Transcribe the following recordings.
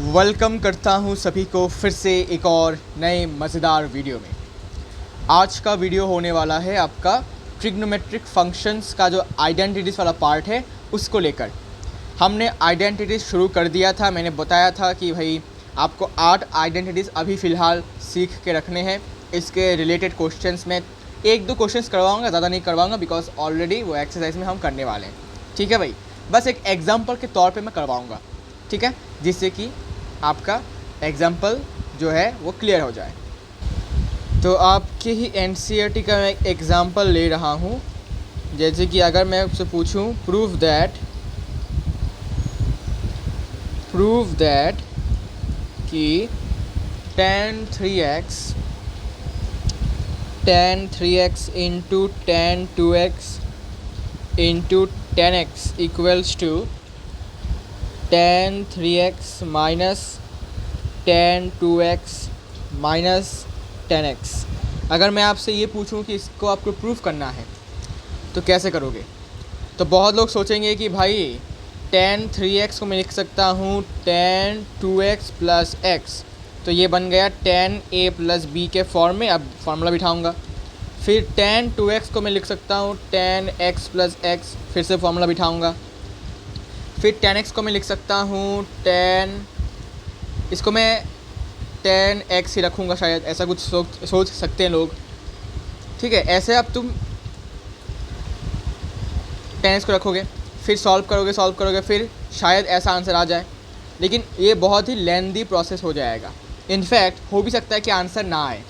Welcome करता हूं सभी को फिर से एक और नए मज़ेदार वीडियो में। आज का वीडियो होने वाला है आपका ट्रिग्नोमेट्रिक फंक्शंस का जो आइडेंटिटीज़ वाला पार्ट है उसको लेकर। हमने आइडेंटिटीज़ शुरू कर दिया था। मैंने बताया था कि भाई आपको 8 आइडेंटिटीज़ अभी फ़िलहाल सीख के रखने हैं। इसके रिलेटेड क्वेश्चंस में 1-2 क्वेश्चंस करवाऊँगा, ज़्यादा नहीं करवाऊँगा बिकॉज ऑलरेडी वो एक्सरसाइज में हम करने वाले हैं। ठीक है भाई, बस एक एग्जाम्पल के तौर पर मैं करवाऊँगा, ठीक है, जिससे कि आपका एग्जाम्पल जो है वो क्लियर हो जाए। तो आपके ही एनसीईआरटी का मैं एक एग्जाम्पल ले रहा हूँ। जैसे कि अगर मैं आपसे पूछूं प्रूव दैट कि tan 3x into tan 2x into tan x equals to tan 3x minus tan 2x minus tan x। अगर मैं आपसे ये पूछूं कि इसको आपको प्रूफ करना है तो कैसे करोगे? तो बहुत लोग सोचेंगे कि भाई tan 3x को मैं लिख सकता हूँ tan 2x प्लस x, तो ये बन गया tan a प्लस b के फॉर्म में। अब फार्मूला बिठाऊँगा। फिर tan 2x को मैं लिख सकता हूँ tan x प्लस x, फिर से फार्मूला बिठाऊँगा। फिर tan x को मैं लिख सकता हूँ इसको मैं tan x ही रखूँगा, शायद ऐसा कुछ सोच सकते हैं लोग। ठीक है, ऐसे अब तुम tan x को रखोगे, फिर सॉल्व करोगे, फिर शायद ऐसा आंसर आ जाए। लेकिन ये बहुत ही लेंदी प्रोसेस हो जाएगा। इनफैक्ट हो भी सकता है कि आंसर ना आए।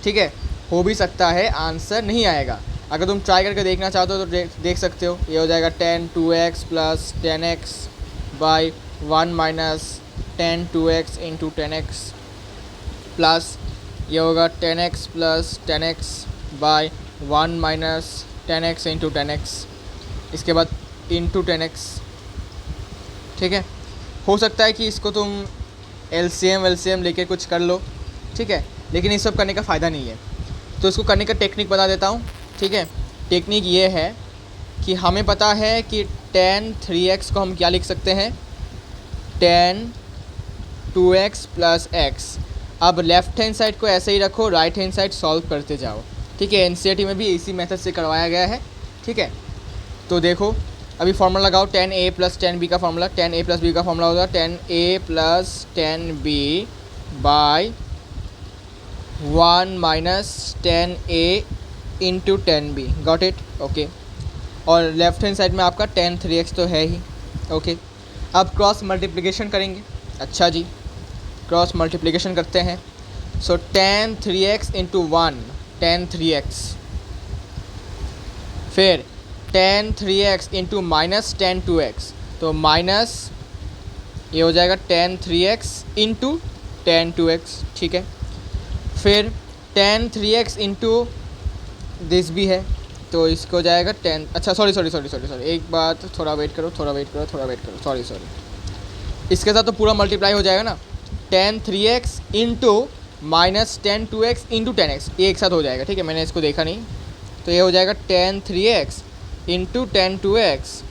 ठीक है, हो भी सकता है आंसर नहीं आएगा। अगर तुम ट्राई करके देखना चाहते हो तो देख सकते हो। ये हो जाएगा tan 2x plus tan x by 1 minus tan 2x into tan x, plus ये होगा tan x plus tan x by 1 minus tan x into tan x, इसके बाद इंटू tan x। ठीक है, हो सकता है कि इसको तुम LCM लेके कुछ कर लो। ठीक है, लेकिन ये सब करने का फ़ायदा नहीं है। तो इसको करने का टेक्निक बता देता हूँ। ठीक है, टेक्निक ये है कि हमें पता है कि tan 3x को हम क्या लिख सकते हैं, tan 2x प्लस x। अब लेफ़्ट हैंड साइड को ऐसे ही रखो, राइट हैंड साइड सॉल्व करते जाओ। ठीक है, एनसीईआरटी में भी इसी मेथड से करवाया गया है। ठीक है, तो देखो अभी फार्मूला लगाओ tan a plus tan b का formula. tan a plus b का फार्मूला होगा tan a plus tan b by 1 minus tan a into tan b। Got it? Okay. और लेफ्ट हैंड साइड में आपका tan 3x तो है ही। Okay, अब cross multiplication करेंगे। अच्छा जी, क्रॉस मल्टीप्लिकेशन करते हैं। सो tan 3x into 1 tan 3x, फिर tan 3x into minus tan 2x, तो माइनस ये हो जाएगा tan 3x into tan 2x। ठीक है, फिर tan 3x इंटू दिस भी है, तो इसको हो जाएगा अच्छा सॉरी एक बात, थोड़ा वेट करो, सॉरी इसके साथ तो पूरा मल्टीप्लाई हो जाएगा ना। tan 3x into minus tan 2x into tan x, ये एक साथ हो जाएगा। ठीक है, मैंने इसको देखा नहीं, तो ये हो जाएगा tan 3x into tan 2x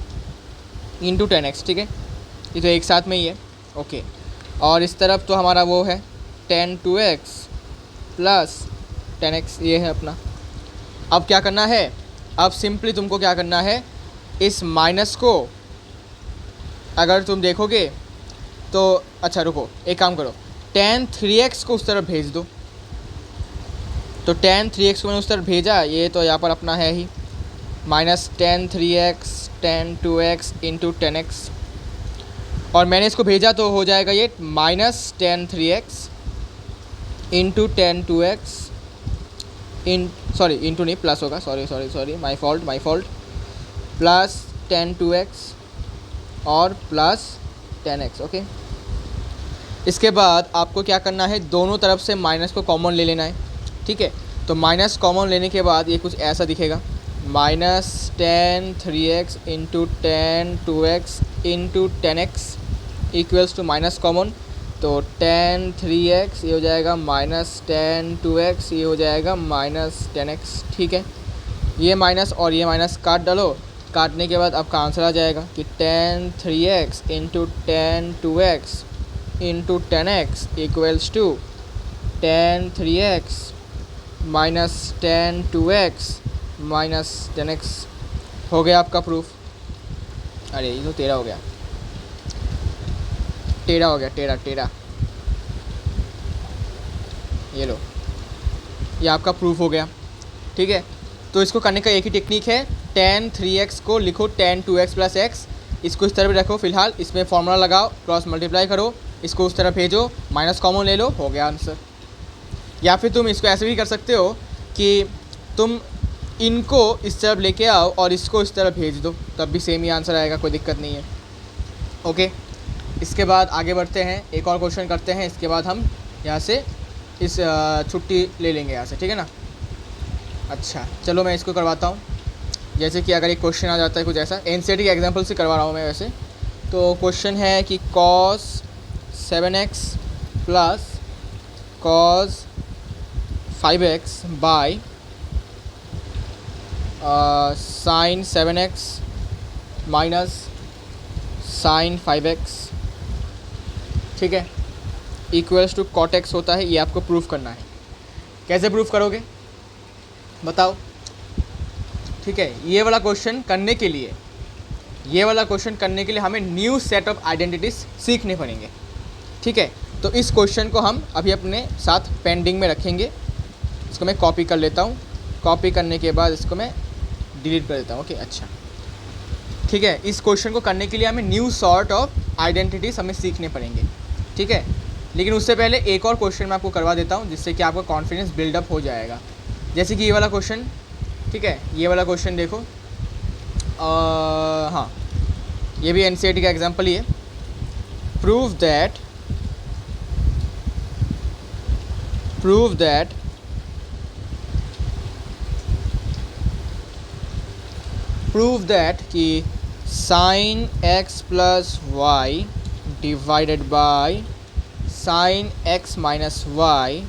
into tan x। ठीक है, ये तो एक साथ में ही है। ओके, और इस तरफ तो हमारा वो है tan 2x plus tan x, ये है अपना। अब क्या करना है, अब सिंपली तुमको क्या करना है, इस माइनस को अगर तुम देखोगे तो अच्छा रुको, एक काम करो, tan 3x को उस तरफ भेज दो। तो tan 3x को मैंने उस तरफ भेजा, ये तो यहाँ पर अपना है ही, minus tan 3x tan 2x into tan x, और मैंने इसको भेजा तो हो जाएगा ये minus tan 3x into tan 2x into नहीं, प्लस होगा, sorry my fault, plus tan 2x और प्लस tan x। ओके, इसके बाद आपको क्या करना है, दोनों तरफ से माइनस को कॉमन ले लेना है। ठीक है, तो माइनस कॉमन लेने के बाद ये कुछ ऐसा दिखेगा, minus tan 3x into tan 2x into tan x equals to minus common, तो tan 3x ये हो जाएगा माइनस tan 2x, ये हो जाएगा माइनस tan x। ठीक है, ये माइनस और ये माइनस काट डालो, काटने के बाद आपका आंसर आ जाएगा कि tan 3x into tan 2x into 10x equals to tan 3x minus tan 2x minus 10x। हो गया आपका प्रूफ। अरे ये तो टेढ़ा हो गया, टेढ़ा हो गया, टेढ़ा टेढ़ा। ये लो, ये आपका प्रूफ हो गया। ठीक है, तो इसको करने का एक ही टेक्निक है, tan 3x को लिखो tan 2x प्लस x, इसको इस तरह भी रखो फिलहाल, इसमें फॉर्मूला लगाओ, क्रॉस मल्टीप्लाई करो, इसको उस तरह भेजो, माइनस कॉमन ले लो, हो गया आंसर। या फिर तुम इसको ऐसे भी कर सकते हो कि तुम इनको इस तरफ लेके आओ और इसको इस तरफ भेज दो, तब भी सेम ही आंसर आएगा, कोई दिक्कत नहीं है। ओके, इसके बाद आगे बढ़ते हैं, एक और क्वेश्चन करते हैं, इसके बाद हम यहाँ से इस छुट्टी ले लेंगे यहाँ से, ठीक है ना। अच्छा चलो मैं इसको करवाता हूँ। जैसे कि अगर एक क्वेश्चन आ जाता है कुछ ऐसा, एनसीईआरटी के एग्जाम्पल से करवा रहा हूँ मैं वैसे, तो क्वेश्चन है कि cos 7x plus cos 5x by sin 7x minus sin 5x, ठीक है, इक्वल्स टू cot x होता है। ये आपको प्रूफ करना है। कैसे प्रूफ करोगे बताओ। ठीक है, ये वाला क्वेश्चन करने के लिए, हमें न्यू सेट ऑफ आइडेंटिटीज सीखने पड़ेंगे। ठीक है, तो इस क्वेश्चन को हम अभी अपने साथ पेंडिंग में रखेंगे। इसको मैं कॉपी कर लेता हूँ, कॉपी करने के बाद इसको मैं डिलीट कर देता हूँ। ओके अच्छा, ठीक है, इस क्वेश्चन को करने के लिए हमें न्यू सॉर्ट ऑफ आइडेंटिटीज हमें सीखने पड़ेंगे। ठीक है, लेकिन उससे पहले एक और क्वेश्चन मैं आपको करवा देता हूँ, जिससे कि आपका कॉन्फिडेंस बिल्डअप हो जाएगा। जैसे कि ये वाला क्वेश्चन, ठीक है, ये वाला क्वेश्चन देखो, हाँ ये भी एनसीईआरटी का एग्जाम्पल ही है। प्रूव दैट कि sin x plus y divided by sin x minus y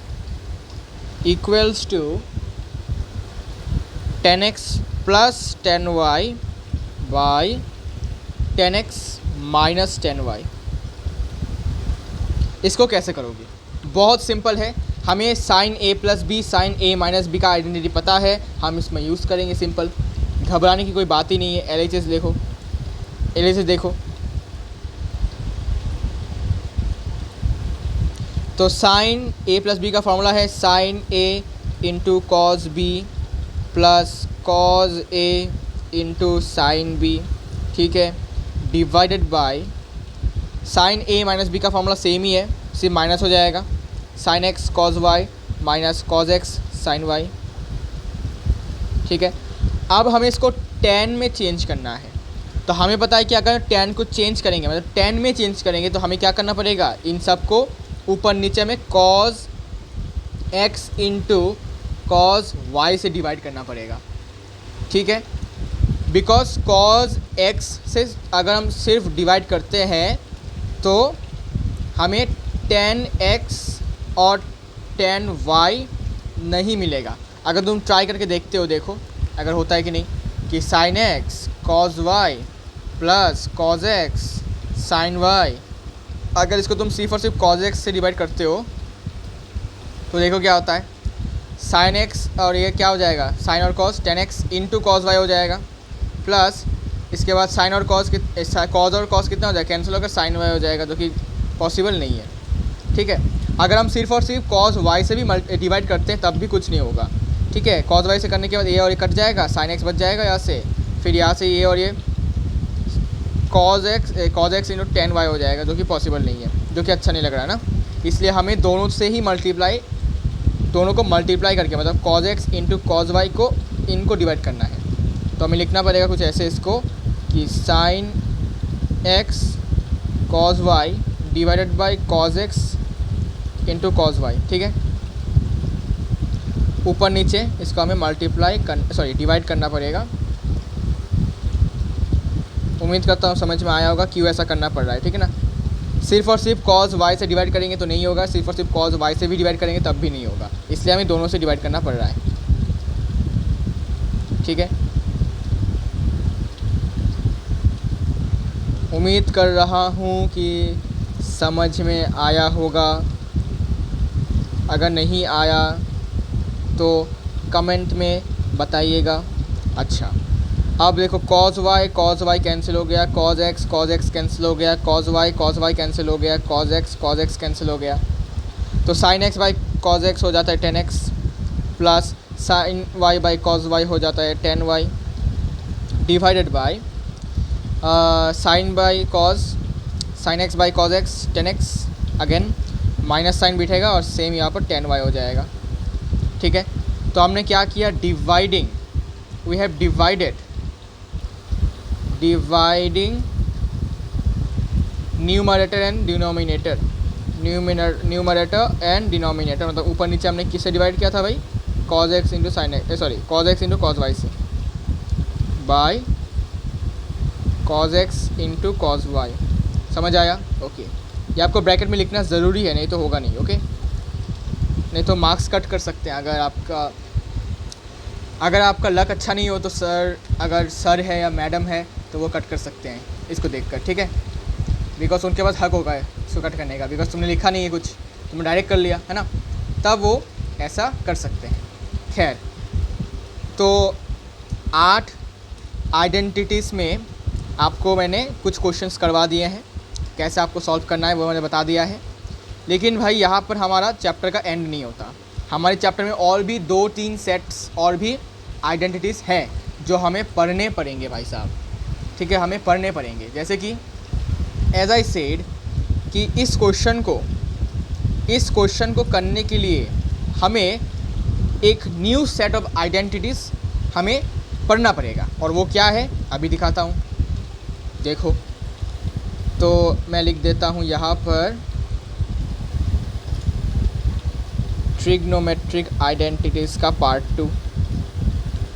equals to 10x plus 10y by 10x minus 10y। इसको कैसे करोगे? बहुत सिंपल है, हमें sin a plus b sin a minus b का आइडेंटिटी पता है, हम इसमें यूज़ करेंगे। सिंपल, घबराने की कोई बात ही नहीं है। LHS देखो, तो sin a प्लस बी का फॉर्मूला है sin a into cos b plus cos a into sine b, ठीक है, divided by sine a minus b का फॉर्मूला सेम ही है, सिर्फ माइनस हो जाएगा, sine x cos y minus cos x sine y. ठीक है, अब हमें इसको tan में चेंज करना है। तो हमें पता है कि अगर tan को चेंज करेंगे, मतलब tan में चेंज करेंगे, तो हमें क्या करना पड़ेगा, इन सब को ऊपर नीचे में cos x into cos y से डिवाइड करना पड़ेगा। ठीक है, बिकॉज cos x से अगर हम सिर्फ डिवाइड करते हैं तो हमें tan x और tan y नहीं मिलेगा। अगर तुम ट्राई करके देखते हो, देखो अगर होता है कि नहीं, कि sin x cos y plus cos x sin y, अगर इसको तुम सिर्फ और सिर्फ cos x से डिवाइड करते हो तो देखो क्या होता है, sin x और ये क्या हो जाएगा, sin और cos tan x into cos y हो जाएगा, प्लस इसके बाद sin और cos cos और cos कितना हो जाएगा, कैंसिल होकर sin y हो जाएगा, जो कि पॉसिबल नहीं है। ठीक है, अगर हम सिर्फ और सिर्फ cos y से भी डिवाइड करते हैं तब भी कुछ नहीं होगा। ठीक है, cos y से करने के बाद ये और ये कट जाएगा, sin x बच जाएगा यहाँ से, फिर यहाँ से ये और ये cos x into tan y हो जाएगा, जो कि पॉसिबल नहीं है, जो कि अच्छा नहीं लग रहा है ना। इसलिए हमें दोनों से ही दोनों को मल्टीप्लाई करके, मतलब cos x into cos y को इनको डिवाइड करना है। तो हमें लिखना पड़ेगा कुछ ऐसे इसको, कि sin x cos y divided by cos x into cos y। ठीक है, ऊपर नीचे इसको हमें डिवाइड करना पड़ेगा। उम्मीद करता हूँ समझ में आया होगा क्यों ऐसा करना पड़ रहा है। ठीक है ना, सिर्फ और सिर्फ cos y से डिवाइड करेंगे तो नहीं होगा, सिर्फ और सिर्फ cos y से भी डिवाइड करेंगे तब भी नहीं होगा, इसलिए हमें दोनों से डिवाइड करना पड़ रहा है। ठीक है, उम्मीद कर रहा हूँ कि समझ में आया होगा। अगर नहीं आया तो कमेंट में बताइएगा। अच्छा, अब देखो cos y कैंसिल हो गया, cos x कैंसिल हो गया, cos y कैंसिल हो गया, cos x कैंसिल हो गया। तो sin x by cos x हो जाता है 10x plus sin y by cos y हो जाता है 10y divided by sin x by cos x 10x, again minus sine बिठेगा और सेम यहाँ पर 10y हो जाएगा। ठीक है, तो हमने क्या किया, dividing, we have dividing numerator and denominator, numerator and denominator, मतलब ऊपर नीचे हमने किससे डिवाइड किया था भाई, cos x into sine x, sorry cos x into cos y से, by cos x into cos y। समझ आया? ओके, ये आपको ब्रैकेट में लिखना ज़रूरी है, नहीं तो होगा नहीं। ओके, नहीं तो मार्क्स कट कर सकते हैं। अगर आपका लक अच्छा नहीं हो तो अगर सर है या मैडम है तो वो कट कर सकते हैं इसको देखकर। ठीक है, बिकॉज उनके पास हक होगा इसको कट करने का, बिकॉज तुमने लिखा नहीं है कुछ, तुमने डायरेक्ट कर लिया है ना, तब वो ऐसा कर सकते हैं। खैर, तो 8 आइडेंटिटीज़ में आपको मैंने कुछ क्वेश्चंस करवा दिए हैं, कैसे आपको सॉल्व करना है वो मैंने बता दिया है। लेकिन भाई यहाँ पर हमारा चैप्टर का एंड नहीं होता, हमारे चैप्टर में और भी 2-3 सेट्स और भी आइडेंटिटीज़ हैं जो हमें पढ़ने पड़ेंगे भाई साहब। ठीक है, हमें पढ़ने पड़ेंगे। जैसे कि एज आई सेड कि इस क्वेश्चन को करने के लिए हमें एक न्यू सेट ऑफ आइडेंटिटीज़ हमें पढ़ना पड़ेगा, और वो क्या है अभी दिखाता हूँ। देखो, तो मैं लिख देता हूँ यहाँ पर ट्रिग्नोमेट्रिक आइडेंटिटीज़ का पार्ट 2।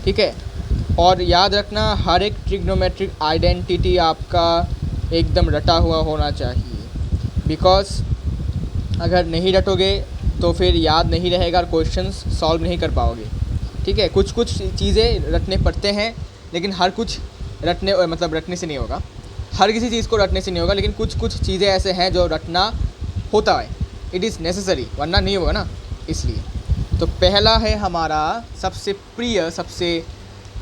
ठीक है, और याद रखना हर एक ट्रिग्नोमेट्रिक आइडेंटिटी आपका एकदम रटा हुआ होना चाहिए, बिकॉज अगर नहीं रटोगे तो फिर याद नहीं रहेगा और क्वेश्चंस सॉल्व नहीं कर पाओगे। ठीक है, कुछ चीज़ें रटने पड़ते हैं, लेकिन हर कुछ रटने से नहीं होगा, हर किसी चीज़ को रटने से नहीं होगा, लेकिन कुछ चीज़ें ऐसे हैं जो रटना होता है, इट इज़ नेसेसरी, वरना नहीं होगा ना, इसलिए। तो पहला है हमारा सबसे प्रिय, सबसे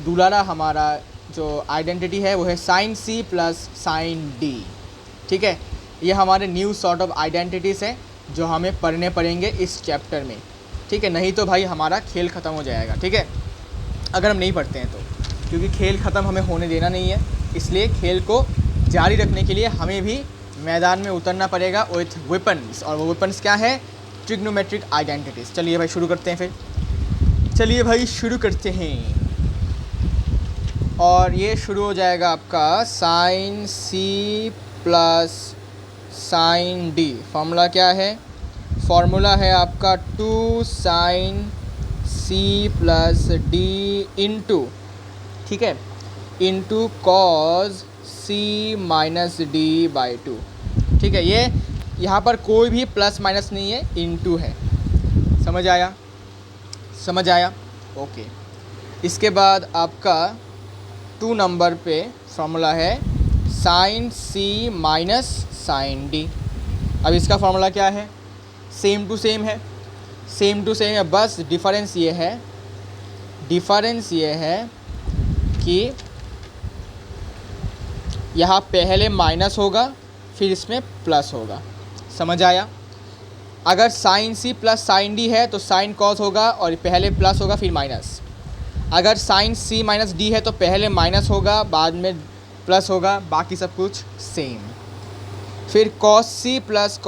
दुलारा हमारा जो आइडेंटिटी है वो है sin c plus sin d। ठीक है, ये हमारे न्यू सॉर्ट ऑफ आइडेंटिटीज़ हैं जो हमें पढ़ने पड़ेंगे इस चैप्टर में। ठीक है, नहीं तो भाई हमारा खेल ख़त्म हो जाएगा। ठीक है, अगर हम नहीं पढ़ते हैं तो, क्योंकि खेल ख़त्म हमें होने देना नहीं है, इसलिए खेल को जारी रखने के लिए हमें भी मैदान में उतरना पड़ेगा विथ वेपन्स, और वो वेपन्स क्या है, ट्रिग्नोमेट्रिक आइडेंटिटीज़। चलिए भाई शुरू करते हैं। और ये शुरू हो जाएगा आपका sin c plus sin d। Formula क्या है, फार्मूला है आपका 2 sin c plus d into, ठीक है, into cos c minus d by 2। ठीक है, ये यहाँ पर कोई भी प्लस माइनस नहीं है, इंटू है। समझ आया? ओके। इसके बाद आपका 2 नंबर पे फार्मूला है sin c minus sin d। अब इसका फार्मूला क्या है, सेम टू सेम है, बस डिफ़रेंस ये है कि यहाँ पहले माइनस होगा फिर इसमें प्लस होगा। समझ आया? अगर sin c plus sin d है तो sin cos होगा और पहले प्लस होगा फिर माइनस। अगर sin c माइनस d है तो पहले माइनस होगा बाद में प्लस होगा, बाकी सब कुछ सेम। फिर cos c plus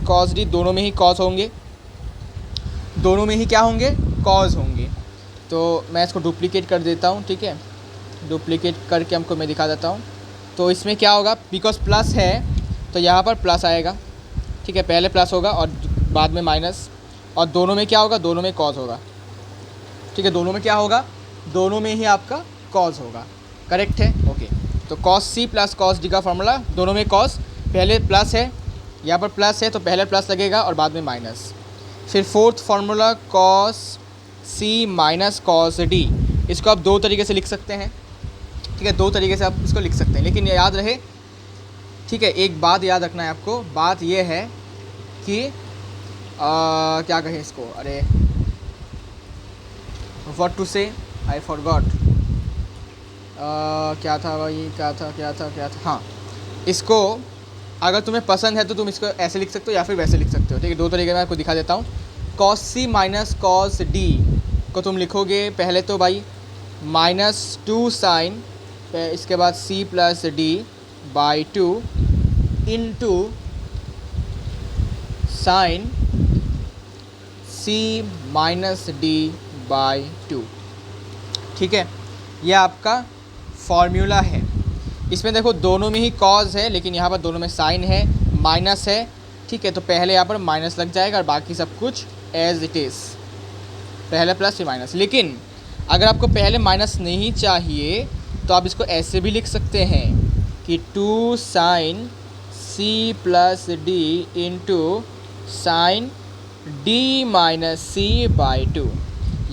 cos d, दोनों में ही cos होंगे, दोनों में ही क्या होंगे, cos होंगे। तो मैं इसको डुप्लीकेट कर देता हूँ। ठीक है, डुप्लीकेट करके हमको मैं दिखा देता हूँ। तो इसमें क्या होगा, बिकॉज प्लस है तो यहाँ पर प्लस आएगा। ठीक है, पहले प्लस होगा और बाद में माइनस, और दोनों में क्या होगा, दोनों में कॉस होगा। ठीक है, दोनों में क्या होगा, दोनों में ही आपका कॉस होगा। करेक्ट है? ओके। तो cos c plus cos d का फार्मूला, दोनों में cos, पहले प्लस है, यहाँ पर प्लस है तो पहले प्लस लगेगा और बाद में माइनस। फिर fourth formula cos c minus cos d, इसको आप 2 तरीके से लिख सकते हैं। ठीक है, 2 तरीके से आप इसको लिख सकते हैं, लेकिन याद रहे ठीक है, एक बात याद रखना है आपको, बात ये है कि क्या कहें इसको, अरे व्हाट टू से, आई फॉरगॉट, क्या था भाई, क्या था, हाँ, इसको अगर तुम्हें पसंद है तो तुम इसको ऐसे लिख सकते हो या फिर वैसे लिख सकते हो। ठीक है, दो तरीके मैं आपको दिखा देता हूँ। कॉस सी माइनस कॉस डी को तुम लिखोगे पहले तो भाई -2 साइन, इसके बाद c plus d by 2 into sine C minus d by 2। ठीक है, यह आपका फॉर्मूला है। इसमें देखो दोनों में ही कॉज है, लेकिन यहाँ पर दोनों में साइन है, माइनस है। ठीक है, तो पहले यहाँ पर माइनस लग जाएगा और बाकी सब कुछ एज इट इज़, पहले प्लस फिर माइनस। लेकिन अगर आपको पहले माइनस नहीं चाहिए तो आप इसको ऐसे भी लिख सकते हैं कि 2 sine c plus d into sine d minus c by 2।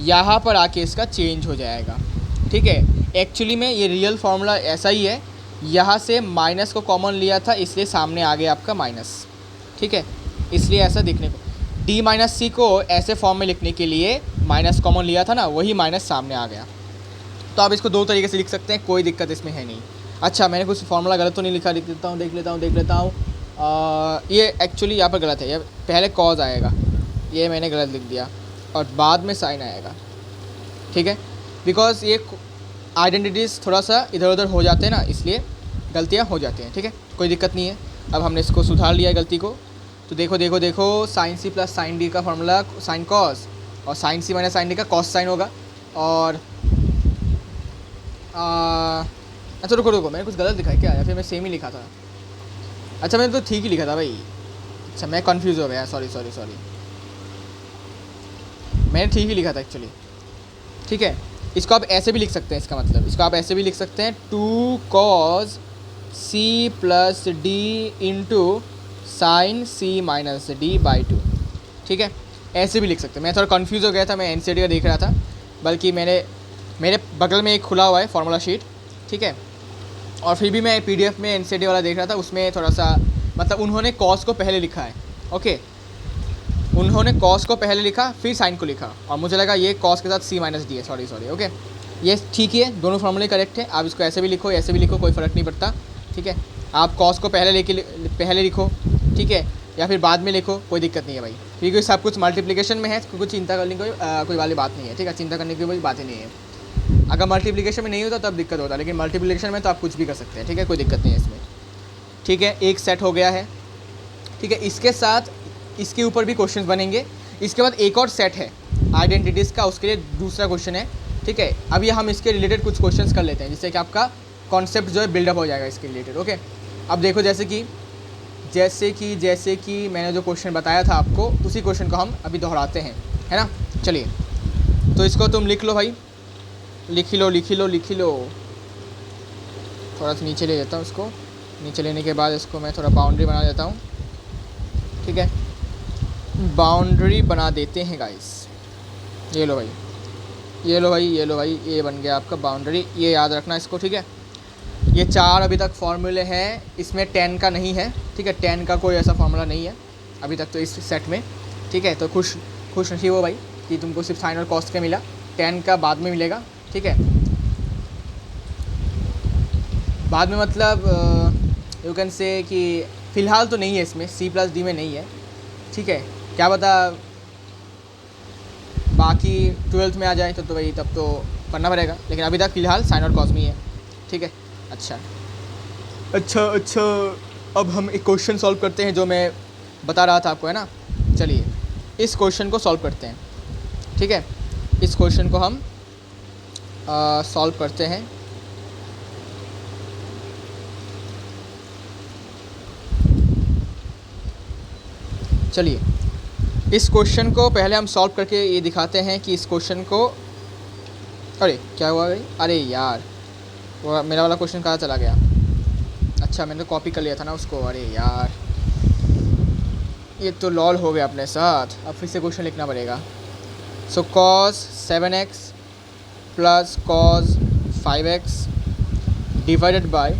यहाँ पर आके इसका चेंज हो जाएगा। ठीक है, एक्चुअली में ये रियल फार्मूला ऐसा ही है, यहाँ से माइनस को कॉमन लिया था इसलिए सामने आ गया आपका माइनस। ठीक है, इसलिए ऐसा दिखने को, डी माइनस सी को ऐसे फॉर्म में लिखने के लिए माइनस कॉमन लिया था ना, वही माइनस सामने आ गया। तो आप इसको दो तरीके से लिख सकते हैं, कोई दिक्कत इसमें है नहीं। अच्छा, मैंने कुछ फार्मूला गलत तो नहीं लिखा, लिख देता हूँ, देख लेता हूँ। ये एक्चुअली यहाँ पर गलत है, ये पहले कॉज आएगा, ये मैंने गलत लिख दिया, और बाद में साइन आएगा। ठीक है, बिकॉज ये आइडेंटिटीज़ थोड़ा सा इधर उधर हो जाते हैं ना, इसलिए गलतियाँ हो जाती हैं। ठीक है, कोई दिक्कत नहीं है। अब हमने इसको सुधार लिया है गलती को। तो देखो sine c plus sine d का फार्मूला साइन कॉस, और साइन सी माइनस साइन डी का कॉस साइन होगा। और अच्छा रुको, मैंने कुछ गलत लिखा है क्या, या फिर मैं सेम ही लिखा था? अच्छा, मैंने तो ठीक ही लिखा था भाई। अच्छा, मैं कंफ्यूज हो गया, सॉरी, मैंने ठीक ही लिखा था एक्चुअली। ठीक है, इसको आप ऐसे भी लिख सकते हैं, इसका मतलब इसको आप ऐसे भी लिख सकते हैं 2 cos c plus d into sine C minus d by 2। ठीक है, ऐसे भी लिख सकते हैं। मैं थोड़ा कंफ्यूज हो गया था, मैं एनसीईआरटी का देख रहा था, बल्कि मेरे बगल में एक खुला हुआ है फार्मूला शीट। ठीक है, और फिर भी मैं पीडीएफ में एनसीईआरटी वाला देख रहा था, उसमें थोड़ा सा मतलब उन्होंने कॉस को पहले लिखा है। ओके, उन्होंने कॉस को पहले लिखा फिर साइन को लिखा, और मुझे लगा ये कॉस के साथ सी माइनस डी है। सॉरी, ओके, ये ठीक है, दोनों फार्मूले करेक्ट है। आप इसको ऐसे भी लिखो, ऐसे भी लिखो, कोई फ़र्क नहीं पड़ता। ठीक है, आप कॉस को पहले लिखो, ठीक है, या फिर बाद में लिखो, कोई दिक्कत नहीं है भाई, क्योंकि सब कुछ मल्टीप्लिकेशन में है, कुछ चिंता करने की कोई वाली बात नहीं है। ठीक है, चिंता करने की कोई बात ही नहीं है। अगर मल्टीप्लिकेशन में नहीं होता तब दिक्कत होता, लेकिन मल्टीप्लिकेशन में तो आप कुछ भी कर सकते हैं। ठीक है, कोई दिक्कत नहीं है इसमें। ठीक है, एक सेट हो गया है। ठीक है, इसके साथ इसके ऊपर भी क्वेश्चंस बनेंगे। इसके बाद एक और सेट है आइडेंटिटीज़ का, उसके लिए दूसरा क्वेश्चन है। ठीक है, अभी हम इसके रिलेटेड कुछ क्वेश्चंस कर लेते हैं, जिससे कि आपका कॉन्सेप्ट जो है बिल्डअप हो जाएगा इसके रिलेटेड। ओके, अब देखो, जैसे कि मैंने जो क्वेश्चन बताया था आपको, उसी क्वेश्चन को हम अभी दोहराते हैं, है ना। चलिए, तो इसको तुम लिख लो भाई, लिख लो। थोड़ा सा नीचे ले लेता हूँ इसको, नीचे लेने के बाद इसको मैं थोड़ा बाउंड्री बना देता हूँ। ठीक है, बाउंड्री बना देते हैं गाइस। ये लो भाई, ये बन गया आपका बाउंड्री। ये याद रखना इसको। ठीक है, ये 4 अभी तक फॉर्मूले हैं, इसमें 10 का नहीं है। ठीक है, 10 का कोई ऐसा फार्मूला नहीं है अभी तक तो इस सेट में। ठीक है, तो खुश नसीब हो भाई कि तुमको सिर्फ साइन और कॉस्ट का मिला, 10 का बाद में मिलेगा। ठीक है, बाद में मतलब यू कैन से कि फ़िलहाल तो नहीं है इसमें, सी प्लस डी में नहीं है। ठीक है, क्या पता बाकी 12th में आ जाए तो भाई तब तो करना पड़ेगा, लेकिन अभी तक फ़िलहाल साइन और कॉस में ही है। ठीक है, अच्छा, अब हम एक क्वेश्चन सॉल्व करते हैं जो मैं बता रहा था आपको, है ना। चलिए, इस क्वेश्चन को सॉल्व करते हैं। ठीक है, इस क्वेश्चन को हम सॉल्व करते हैं। चलिए, इस क्वेश्चन को पहले हम सॉल्व करके ये दिखाते हैं कि इस क्वेश्चन को, अरे क्या हुआ भाई, अरे यार वो मेरा वाला क्वेश्चन कहाँ चला गया। अच्छा, मैंने कॉपी कर लिया था ना उसको, अरे यार ये तो लॉल हो गया अपने साथ। अब फिर से क्वेश्चन लिखना पड़ेगा। So cos 7x plus cos 5x divided by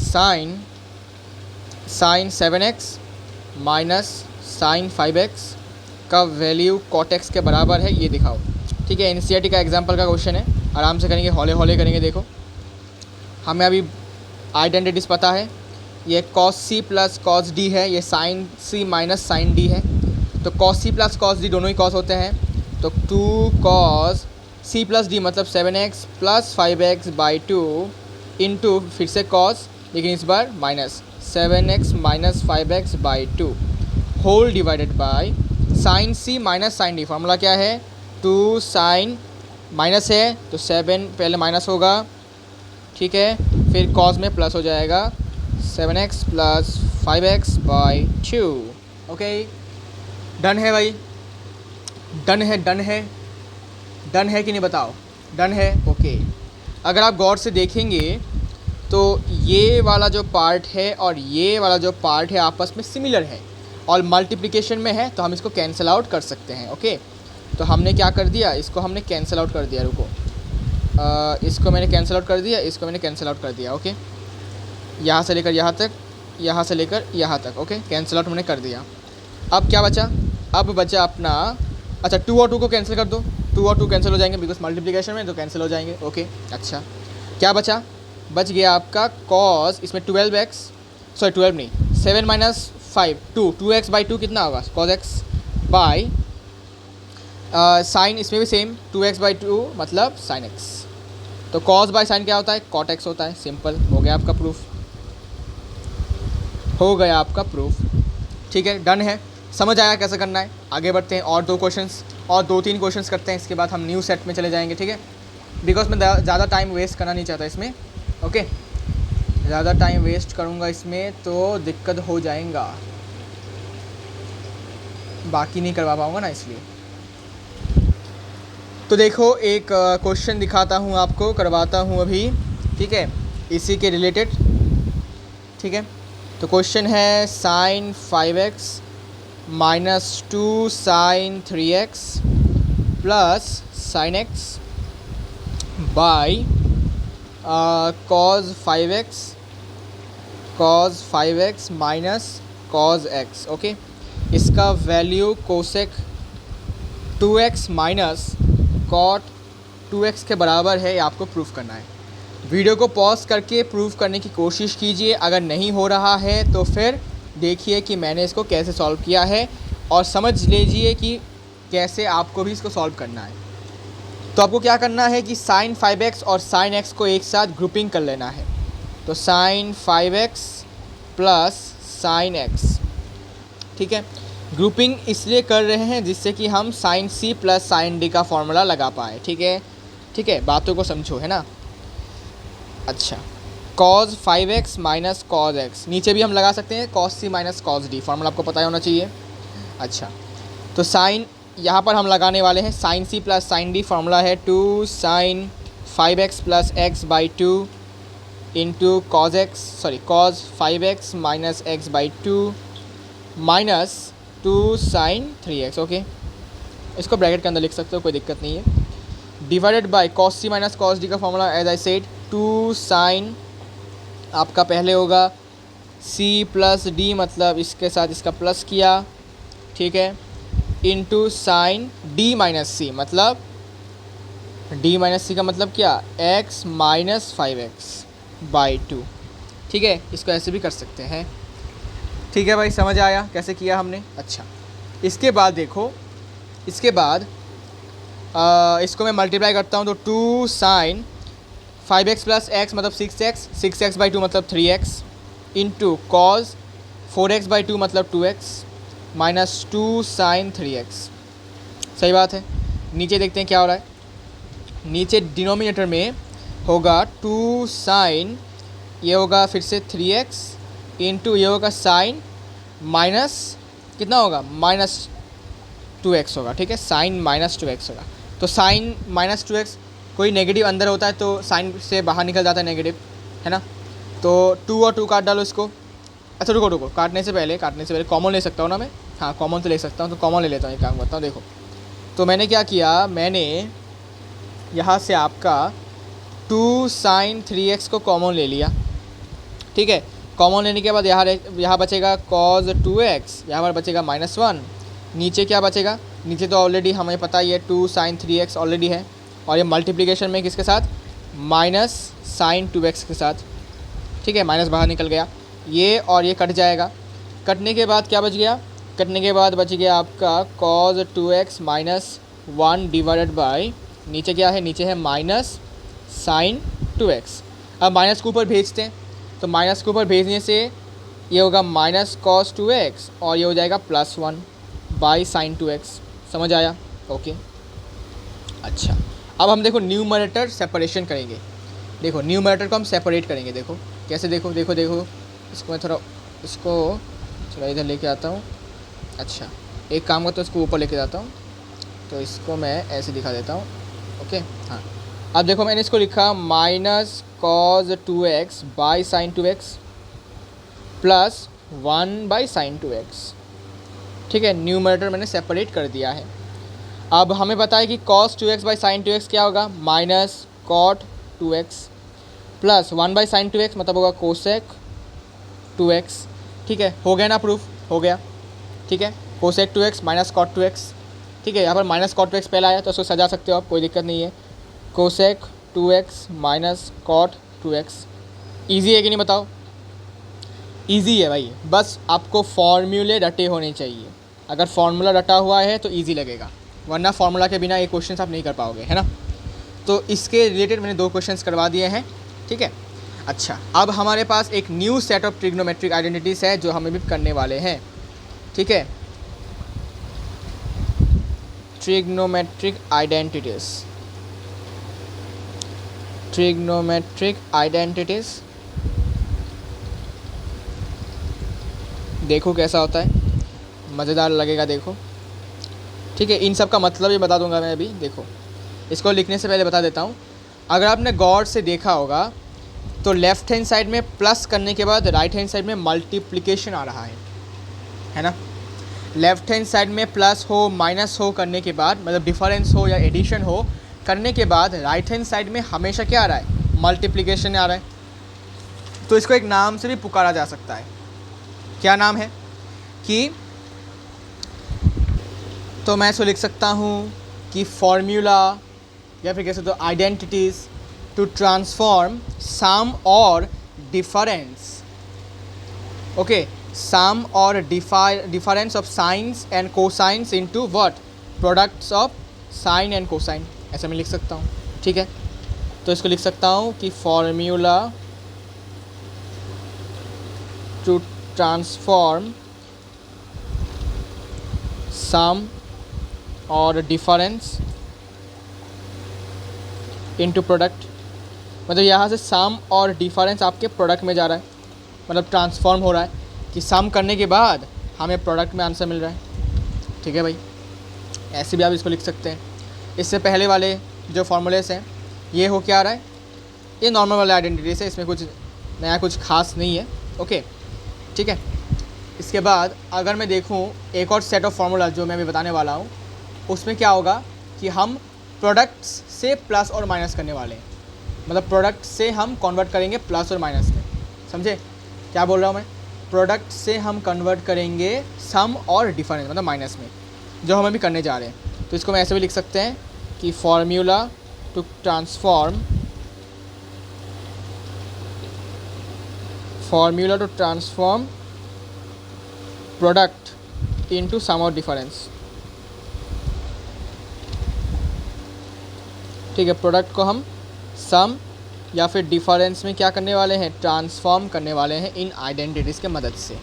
sine sine 7x minus sine 5x का वैल्यू कॉट एक्स के बराबर है, ये दिखाओ। ठीक है, एनसीईआरटी का एग्जाम्पल का क्वेश्चन है, आराम से करेंगे, हौले हौले करेंगे। देखो हमें अभी आइडेंटिटीज़ पता है, ये cos c plus cos d है, ये साइन सी माइनस साइन डी है। तो cos c plus cos d दोनों ही कॉस होते हैं, तो 2 कॉस सी प्लस डी मतलब 7x plus 5x by 2 into फिर से कॉस, लेकिन इस बार minus 7x minus 5x by 2 whole divided by sine C minus sine D. Formula क्या है, 2 साइन माइनस है तो 7 पहले माइनस होगा, ठीक है, फिर कॉस में प्लस हो जाएगा 7x plus 5x by 2। Okay, done है भाई, डन है, डन है, डन है कि नहीं बताओ, डन है। ओके, अगर आप गौर से देखेंगे तो ये वाला जो पार्ट है और ये वाला जो पार्ट है आपस में सिमिलर है और मल्टीप्लिकेशन में है, तो हम इसको कैंसिल आउट कर सकते हैं। ओके, तो हमने क्या कर दिया, इसको हमने कैंसिल आउट कर दिया। रुको, इसको मैंने कैंसिल आउट कर दिया, इसको मैंने कैंसिल आउट कर दिया। ओके, यहाँ से लेकर यहाँ तक, यहाँ से लेकर यहाँ तक। ओके, कैंसिल आउट मैंने कर दिया। अब क्या बचा, अब बचा अपना, अच्छा 2 और 2 को कैंसिल कर दो, 2 और 2 कैंसिल हो जाएंगे बिकॉज मल्टीप्लिकेशन में, तो कैंसिल हो जाएंगे। ओके, अच्छा क्या बचा, बच गया आपका कॉस, इसमें 12x, सॉरी 12 नहीं 7 माइनस 5 2x बाई 2 कितना होगा, कॉस एक्स बाई साइन, इसमें भी सेम 2x बाई 2 मतलब साइन एक्स। तो कॉस बाय साइन क्या होता है, कॉट एक्स होता है। सिंपल, हो गया आपका प्रूफ, हो गया आपका प्रूफ। ठीक है, डन है, समझ आया कैसे करना है। आगे बढ़ते हैं, और 2 क्वेश्चंस और 2-3 क्वेश्चंस करते हैं, इसके बाद हम न्यू सेट में चले जाएंगे। ठीक है, बिकॉज मैं ज़्यादा टाइम वेस्ट करना नहीं चाहता इसमें। ओके, ज़्यादा टाइम वेस्ट करूँगा इसमें तो दिक्कत हो जाएगा, बाकी नहीं करवा पाऊँगा ना, इसलिए। तो देखो एक क्वेश्चन दिखाता हूँ आपको, करवाता हूँ अभी। ठीक है, इसी के रिलेटेड। ठीक है, तो क्वेश्चन है sine 5x minus 2 sine 3x plus sine x by cos 5x minus cos x. Okay, इसका value cosec 2x minus cot 2x के बराबर है, ये आपको प्रूफ करना है। वीडियो को पॉज करके प्रूफ करने की कोशिश कीजिए, अगर नहीं हो रहा है तो फिर देखिए कि मैंने इसको कैसे सॉल्व किया है और समझ लीजिए कि कैसे आपको भी इसको सॉल्व करना है। तो आपको क्या करना है कि साइन 5x और साइन x को एक साथ ग्रुपिंग कर लेना है। तो sign 5x plus sign x, ठीक है, ग्रुपिंग इसलिए कर रहे हैं जिससे कि हम sine c plus sine d का फॉर्मूला लगा पाए। ठीक है, ठीक है, बातों को समझो, है ना। अच्छा, cos 5x minus cos x, नीचे भी हम लगा सकते हैं cos c minus cos d, formula आपको पता होना चाहिए। अच्छा, तो साइन यहाँ पर हम लगाने वाले हैं sine c plus sine d, formula है 2 sine 5x plus x by 2 into cos x, sorry cos 5x minus x by 2 minus 2 sine 3x। Okay, इसको ब्रैकेट के अंदर लिख सकते हो, कोई दिक्कत नहीं है। Divided by cos c minus cos d का formula as I said 2 sine, आपका पहले होगा c प्लस d, मतलब इसके साथ इसका प्लस किया, ठीक है, into sine d minus c, मतलब d माइनस c का मतलब क्या, x माइनस 5x बाई 2। ठीक है, इसको ऐसे भी कर सकते हैं। ठीक है भाई, समझ आया कैसे किया हमने। अच्छा, इसके बाद देखो, इसके बाद इसको मैं मल्टीप्लाई करता हूँ, तो 2 साइन 5x प्लस एक्स मतलब 6x बाई 2 मतलब 3x into cos 4x by 2 मतलब 2x माइनस 2 साइन 3x। सही बात है। नीचे देखते हैं क्या हो रहा है। नीचे डिनोमिनेटर में होगा 2 साइन, ये होगा फिर से 3x इंटू ये होगा साइन माइनस कितना होगा, माइनस 2x होगा। ठीक है, साइन माइनस 2x होगा। तो साइन माइनस 2x, कोई नेगेटिव अंदर होता है तो साइन से बाहर निकल जाता है नेगेटिव, है ना। तो 2 और 2 काट डालो इसको। अच्छा रुको, काटने से पहले कॉमन ले सकता हूँ ना मैं, हाँ कॉमन तो ले सकता हूँ, तो कॉमन ले लेता हूँ, एक काम करता हूँ। देखो, तो मैंने क्या किया, मैंने यहाँ से आपका 2 साइन 3x को कॉमन ले लिया। ठीक है, कॉमन लेने के बाद यहाँ बचेगा cos 2x, यहाँ पर बचेगा -1, नीचे क्या बचेगा, नीचे तो ऑलरेडी हमें पता ही है 2 sin 3x ऑलरेडी है, और ये मल्टीप्लिकेशन में किसके साथ, माइनस sin 2x के साथ, ठीक है, माइनस बाहर निकल गया, ये और ये कट जाएगा। कटने के बाद क्या बच गया, कटने के बाद बच गया आपका cos 2x -1 डिवाइडेड बाई, नीचे क्या है, नीचे है माइनस sin 2x। अब माइनस के ऊपर भेजते हैं, तो माइनस के ऊपर भेजने से ये होगा माइनस cos 2x और ये हो जाएगा +1 बाई sin 2x। समझ आया? ओके। अच्छा, अब हम देखो न्यूमरेटर सेपरेशन करेंगे। देखो न्यूमरेटर को हम सेपरेट करेंगे, देखो कैसे, देखो देखो देखो, इसको मैं थोड़ा, इसको थोड़ा इधर लेके आता हूँ। अच्छा, एक काम करता हूँ, इसको ऊपर लेके जाता हूँ, तो इसको मैं ऐसे दिखा देता हूँ। ओके, हाँ, अब देखो मैंने इसको लिखा minus cos 2x by sin 2x +1 by sin 2x, ठीक है, न्यूमरेटर मैंने सेपरेट कर दिया है। अब हमें पता है कि cos 2x by sin 2x क्या होगा, minus cot 2x +1 by sin 2x मतलब होगा cosec 2x, ठीक है, हो गया ना प्रूफ, हो गया, ठीक है, cosec 2x minus cot 2x, ठीक है, यहाँ पर माइनस cot 2x पहला आया तो उसको सजा सकते हो आप, कोई दिक्कत नहीं है, cosec 2x minus cot 2x। Easy है कि नहीं बताओ? ईजी है भाई, बस आपको फॉर्मूले रटे होने चाहिए। अगर फार्मूला रटा हुआ है तो ईजी लगेगा, वरना फार्मूला के बिना ये क्वेश्चन आप नहीं कर पाओगे, है ना। तो इसके रिलेटेड मैंने 2 क्वेश्चंस करवा दिए हैं, ठीक है। अच्छा, अब हमारे पास एक new set of trigonometric identities है जो हमें भी करने वाले हैं, ठीक है। ट्रिग्नोमेट्रिक आइडेंटिटीज़ देखो कैसा होता है, मज़ेदार लगेगा, देखो, ठीक है। इन सब का मतलब ही बता दूंगा मैं अभी। देखो, इसको लिखने से पहले बता देता हूँ, अगर आपने गौर से देखा होगा तो लेफ़्ट हैंड साइड में प्लस करने के बाद राइट हैंड साइड में मल्टीप्लिकेशन आ रहा है ना। लेफ़्ट हैंड साइड में प्लस हो माइनस हो करने के बाद, मतलब डिफरेंस हो या एडिशन हो करने के बाद, राइट हैंड साइड में हमेशा क्या आ रहा है, मल्टीप्लिकेशन आ रहा है। तो इसको एक नाम से भी पुकारा जा सकता है। क्या नाम है कि, तो मैं इसको लिख सकता हूँ कि फॉर्मूला या फिर कैसे तो आइडेंटिटीज़ टू ट्रांसफॉर्म सम और डिफरेंस, ओके, सम और difference of science and cosines into what, products of sine and cosine, ऐसा मैं लिख सकता हूँ, ठीक है। तो इसको लिख सकता हूँ कि फॉर्मूला टू ट्रांसफॉर्म सम और डिफरेंस इनटू प्रोडक्ट, मतलब यहाँ से सम और डिफरेंस आपके प्रोडक्ट में जा रहा है, मतलब ट्रांसफॉर्म हो रहा है कि सम करने के बाद हमें प्रोडक्ट में आंसर मिल रहा है, ठीक है भाई। ऐसे भी आप इसको लिख सकते हैं। इससे पहले वाले जो फार्मूलेस हैं, ये हो क्या आ रहा है, ये नॉर्मल वाले आइडेंटिटीज़ है, इसमें कुछ नया कुछ खास नहीं है, ओके, ठीक है। इसके बाद अगर मैं देखूँ एक और सेट ऑफ फार्मूला जो मैं अभी बताने वाला हूँ, उसमें क्या होगा कि हम प्रोडक्ट्स से प्लस और माइनस करने वाले हैं, मतलब प्रोडक्ट से हम कन्वर्ट करेंगे प्लस और माइनस में, समझे क्या बोल रहा हूँ मैं। प्रोडक्ट से हम कन्वर्ट करेंगे सम और डिफरेंस, मतलब माइनस में, जो हम अभी करने जा रहे हैं। तो इसको मैं ऐसे भी लिख सकते हैं कि formula to transform product into sum और डिफरेंस, ठीक है। प्रोडक्ट को हम सम या फिर डिफरेंस में क्या करने वाले हैं, ट्रांसफॉर्म करने वाले हैं इन आइडेंटिटीज़ के मदद से।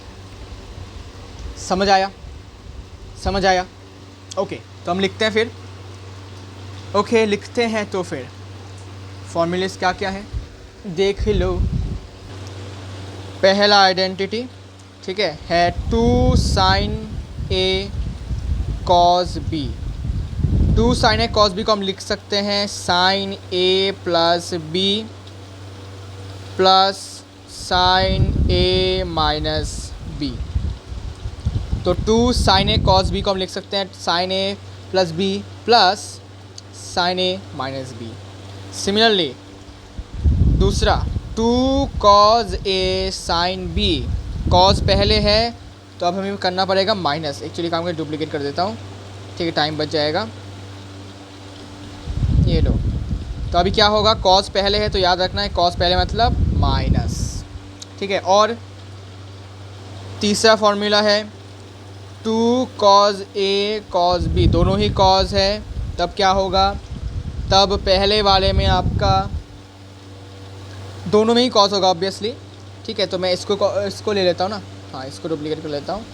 समझ आया, समझ आया, ओके। तो हम लिखते हैं फिर, ओके, लिखते हैं तो फिर फॉर्मूलेस क्या क्या है देख लो। पहला आइडेंटिटी, ठीक है 2 sin a cos b। 2 sin a cos b को हम लिख सकते हैं sin a plus b plus sin a minus b। तो 2 sin a cos b को हम लिख सकते हैं sin a plus b plus sin a minus b। Similarly दूसरा 2 cos A sin B, cos पहले है तो अब हमें करना पड़ेगा माइनस, एक्चुअली काम करके डुप्लीकेट कर देता हूँ, ठीक है, टाइम बच जाएगा। ये लो, तो अभी क्या होगा, cos पहले है तो याद रखना है cos पहले मतलब माइनस, ठीक है। और तीसरा फॉर्मूला है 2 cos A cos B, दोनों ही cos है, तब क्या होगा, तब पहले वाले में आपका दोनों में ही cos होगा ऑब्वियसली, ठीक है। तो मैं इसको ले लेता हूँ ना, हाँ इसको डुप्लीकेट कर लेता हूँ,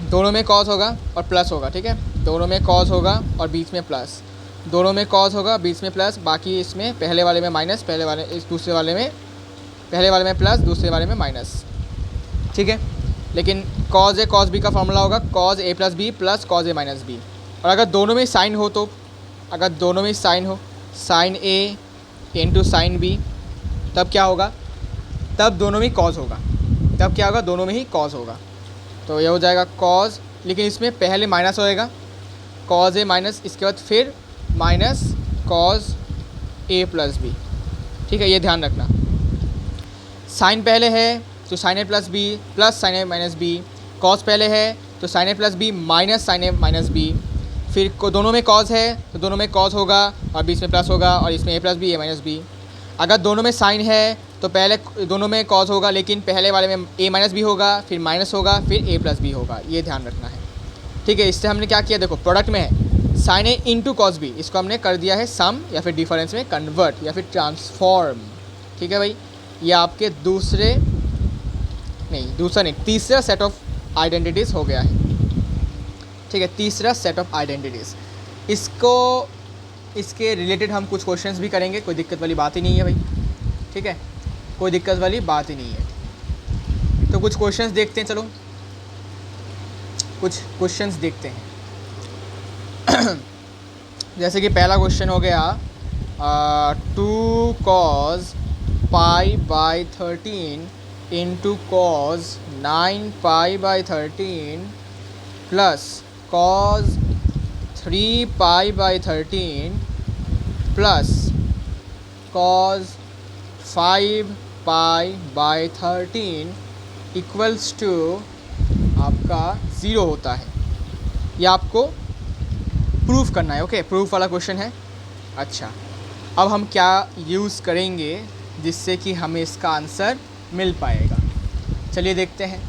दोनों में cos होगा और प्लस होगा, ठीक है, दोनों में cos होगा और बीच में प्लस, दोनों में cos होगा बीच में प्लस, बाकी इसमें पहले वाले में माइनस, पहले वाले इस दूसरे वाले में, पहले वाले में प्लस, दूसरे वाले में माइनस, ठीक है। लेकिन cos A cos B का फॉर्मूला होगा cos A plus b plus cos A minus b. और अगर दोनों में साइन हो तो, अगर दोनों में साइन हो, sine A into sine B, तब क्या होगा, तब दोनों में cos होगा, तब क्या होगा, दोनों में ही cos होगा। तो ये हो जाएगा cos, लेकिन इसमें पहले माइनस होएगा cos A माइनस, इसके बाद फिर minus cos A plus b, ठीक है, ये ध्यान रखना। साइन पहले है तो sine A plus b plus sine A minus b, cos पहले है तो sine A plus b minus sine A minus b, फिर दोनों में cos है तो दोनों में cos होगा और बीच में प्लस होगा और इसमें A plus b A minus b. अगर दोनों में साइन है तो पहले दोनों में cos होगा, लेकिन पहले वाले में A माइनस बी होगा, फिर माइनस होगा, फिर A प्लस बी होगा, ये ध्यान रखना है, ठीक है। इससे हमने क्या किया, देखो प्रोडक्ट में है sine A into cos b, इसको हमने कर दिया है सम या फिर डिफरेंस में कन्वर्ट या फिर ट्रांसफॉर्म, ठीक है भाई। ये आपके तीसरा सेट ऑफ आइडेंटिटीज़ हो गया है, ठीक है, तीसरा सेट ऑफ आइडेंटिटीज़। इसके रिलेटेड हम कुछ क्वेश्चंस भी करेंगे, कोई दिक्कत वाली बात ही नहीं है भाई, ठीक है, कोई दिक्कत वाली बात ही नहीं है। तो कुछ क्वेश्चंस देखते हैं, चलो कुछ क्वेश्चंस देखते हैं। जैसे कि पहला क्वेश्चन हो गया 2 cos pi by 13 into cos 9 pi by 13 plus cos 3 pi by 13 plus cos 5 pi by 13 equals to आपका 0 होता है। यह आपको प्रूफ करना है, ओके, प्रूफ वाला क्वेश्चन है। अच्छा, अब हम क्या यूज़ करेंगे जिससे कि हमें इसका आंसर मिल पाएगा, चलिए देखते हैं।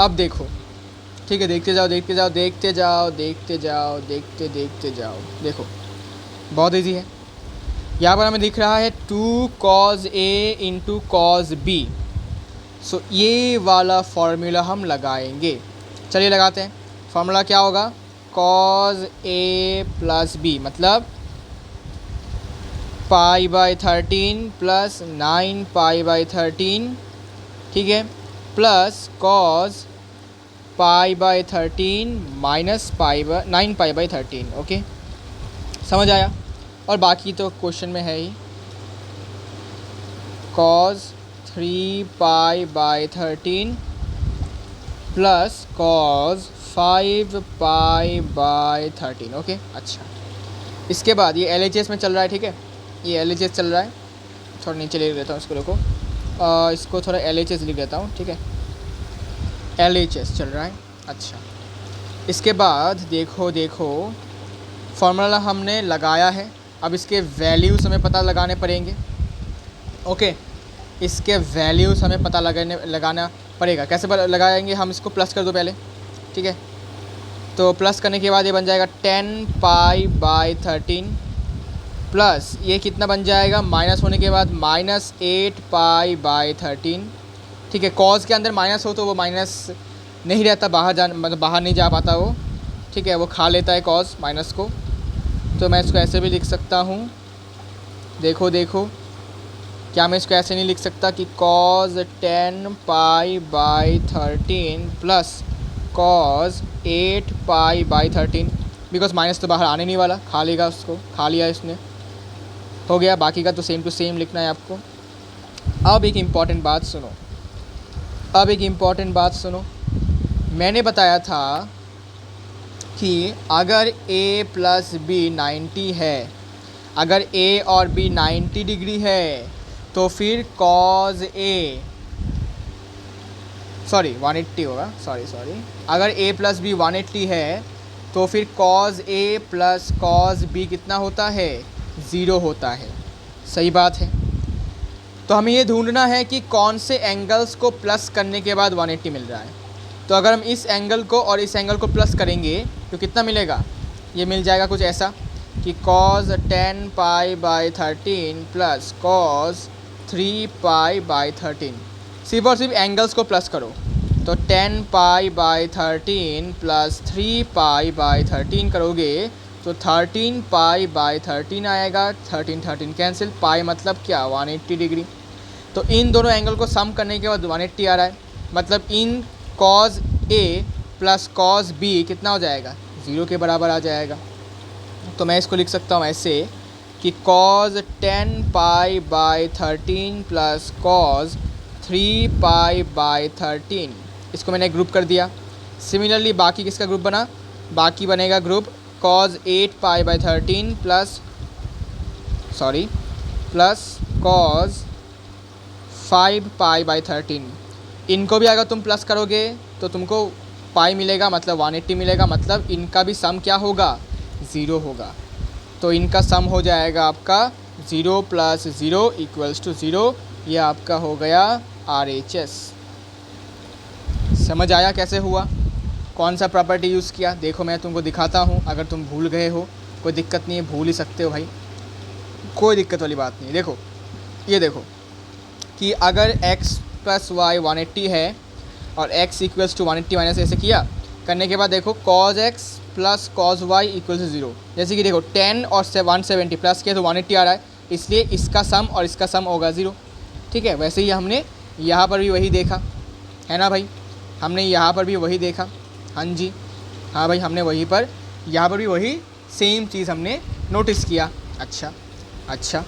अब देखो, ठीक है, देखते जाओ देखते जाओ देखते जाओ देखते जाओ देखते जाओ, देखो बहुत इजी है। यहाँ पर हमें दिख रहा है 2 cos A into cos B, सो ये वाला फॉर्मूला हम लगाएंगे, चलिए लगाते हैं। फॉर्मूला क्या होगा, cos A प्लस B मतलब पाई बाई 13 प्लस 9 पाई बाई 13, ठीक है, plus cos pi by 13 minus 9 pi by 13, okay, समझ आया। और बाकी तो क्वेश्चन में है ही, cos 3 pi by 13 plus cos 5 pi by 13, okay. अच्छा, इसके बाद ये LHS में चल रहा है, ठीक है, ये LHS चल रहा है, थोड़ा नीचे लिख देता हूँ इसको, देखो इसको थोड़ा LHS लिख देता हूँ, ठीक है, LHS चल रहा है। अच्छा, इसके बाद देखो फॉर्मूला हमने लगाया है, अब इसके वैल्यूज़ हमें पता लगाने पड़ेंगे, ओके, इसके वैल्यूज़ हमें पता लगाना पड़ेगा। कैसे लगाएंगे, हम इसको प्लस कर दो पहले, ठीक है, तो प्लस करने के बाद ये बन जाएगा 10 पाई बाई 13 प्लस ये कितना बन जाएगा, माइनस होने के बाद माइनस 8 पाई बाई 13, ठीक है। कॉज के अंदर माइनस हो तो वो माइनस नहीं रहता, मतलब बाहर नहीं जा पाता वो, ठीक है, वो खा लेता है कॉज माइनस को। तो मैं इसको ऐसे भी लिख सकता हूँ, देखो क्या मैं इसको ऐसे नहीं लिख सकता कि cos 10 pi by 13 plus cos 8 pi by 13, because minus तो बाहर आने नहीं वाला, खा लेगा उसको, खा लिया इसने, हो गया। बाकी का तो सेम टू सेम लिखना है आपको। अब एक इम्पॉर्टेंट बात सुनो, मैंने बताया था कि अगर A प्लस B 90 है, अगर ए और बी 90 डिग्री है तो फिर कॉज ए, सॉरी 180 होगा, सॉरी अगर a प्लस बी 180 है तो फिर कॉज ए प्लस कॉज बी कितना होता है, 0 होता है। सही बात है। तो हमें ये ढूंढना है कि कौन से एंगल्स को प्लस करने के बाद 180 मिल रहा है। तो अगर हम इस एंगल को और इस एंगल को प्लस करेंगे तो कितना मिलेगा, ये मिल जाएगा कुछ ऐसा कि cos 10 पाई/13 प्लस cos 3 पाई/13। सिर्फ और सिर्फ एंगल्स को प्लस करो तो 10 पाई/13 प्लस 3 पाई/13 करोगे तो 13 पाई/13 आएगा। 13 कैंसिल, पाई मतलब क्या, 180 डिग्री। तो इन दोनों एंगल को सम करने के बाद 180 आ रहा है, मतलब इन cos A plus cos B कितना हो जाएगा, 0 के बराबर आ जाएगा। तो मैं इसको लिख सकता हूँ ऐसे कि cos 10 पाई/13 प्लस cos 3 पाई/13, इसको मैंने ग्रुप कर दिया। सिमिलरली बाकी किसका ग्रुप बना, बाकी बनेगा ग्रुप cos 8 पाई/13 प्लस cos 5 पाई/13। इनको भी अगर तुम प्लस करोगे तो तुमको पाई मिलेगा, मतलब 180 मिलेगा, मतलब इनका भी सम क्या होगा, 0 होगा। तो इनका सम हो जाएगा आपका 0 प्लस 0 इक्वल्स टू 0। यह आपका हो गया RHS। समझ आया कैसे हुआ, कौन सा प्रॉपर्टी यूज़ किया। देखो मैं तुमको दिखाता हूँ, अगर तुम भूल गए हो कोई दिक्कत नहीं है, भूल ही सकते हो भाई, कोई दिक्कत वाली बात नहीं। देखो ये देखो कि अगर x प्लस वाई 180 है और x इक्वल्स टू 180 माइनस ऐसे किया करने के बाद देखो cos x plus cos y equal to 0। जैसे कि देखो 10 और 170 प्लस किया तो 180 आ रहा है, इसलिए इसका सम और इसका सम होगा 0। ठीक है, वैसे ही हमने यहाँ पर भी वही देखा है ना भाई, हमने यहाँ पर भी वही देखा। हाँ जी, हाँ भाई, हमने वहीं पर यहाँ पर भी वही सेम चीज़ हमने नोटिस किया। अच्छा,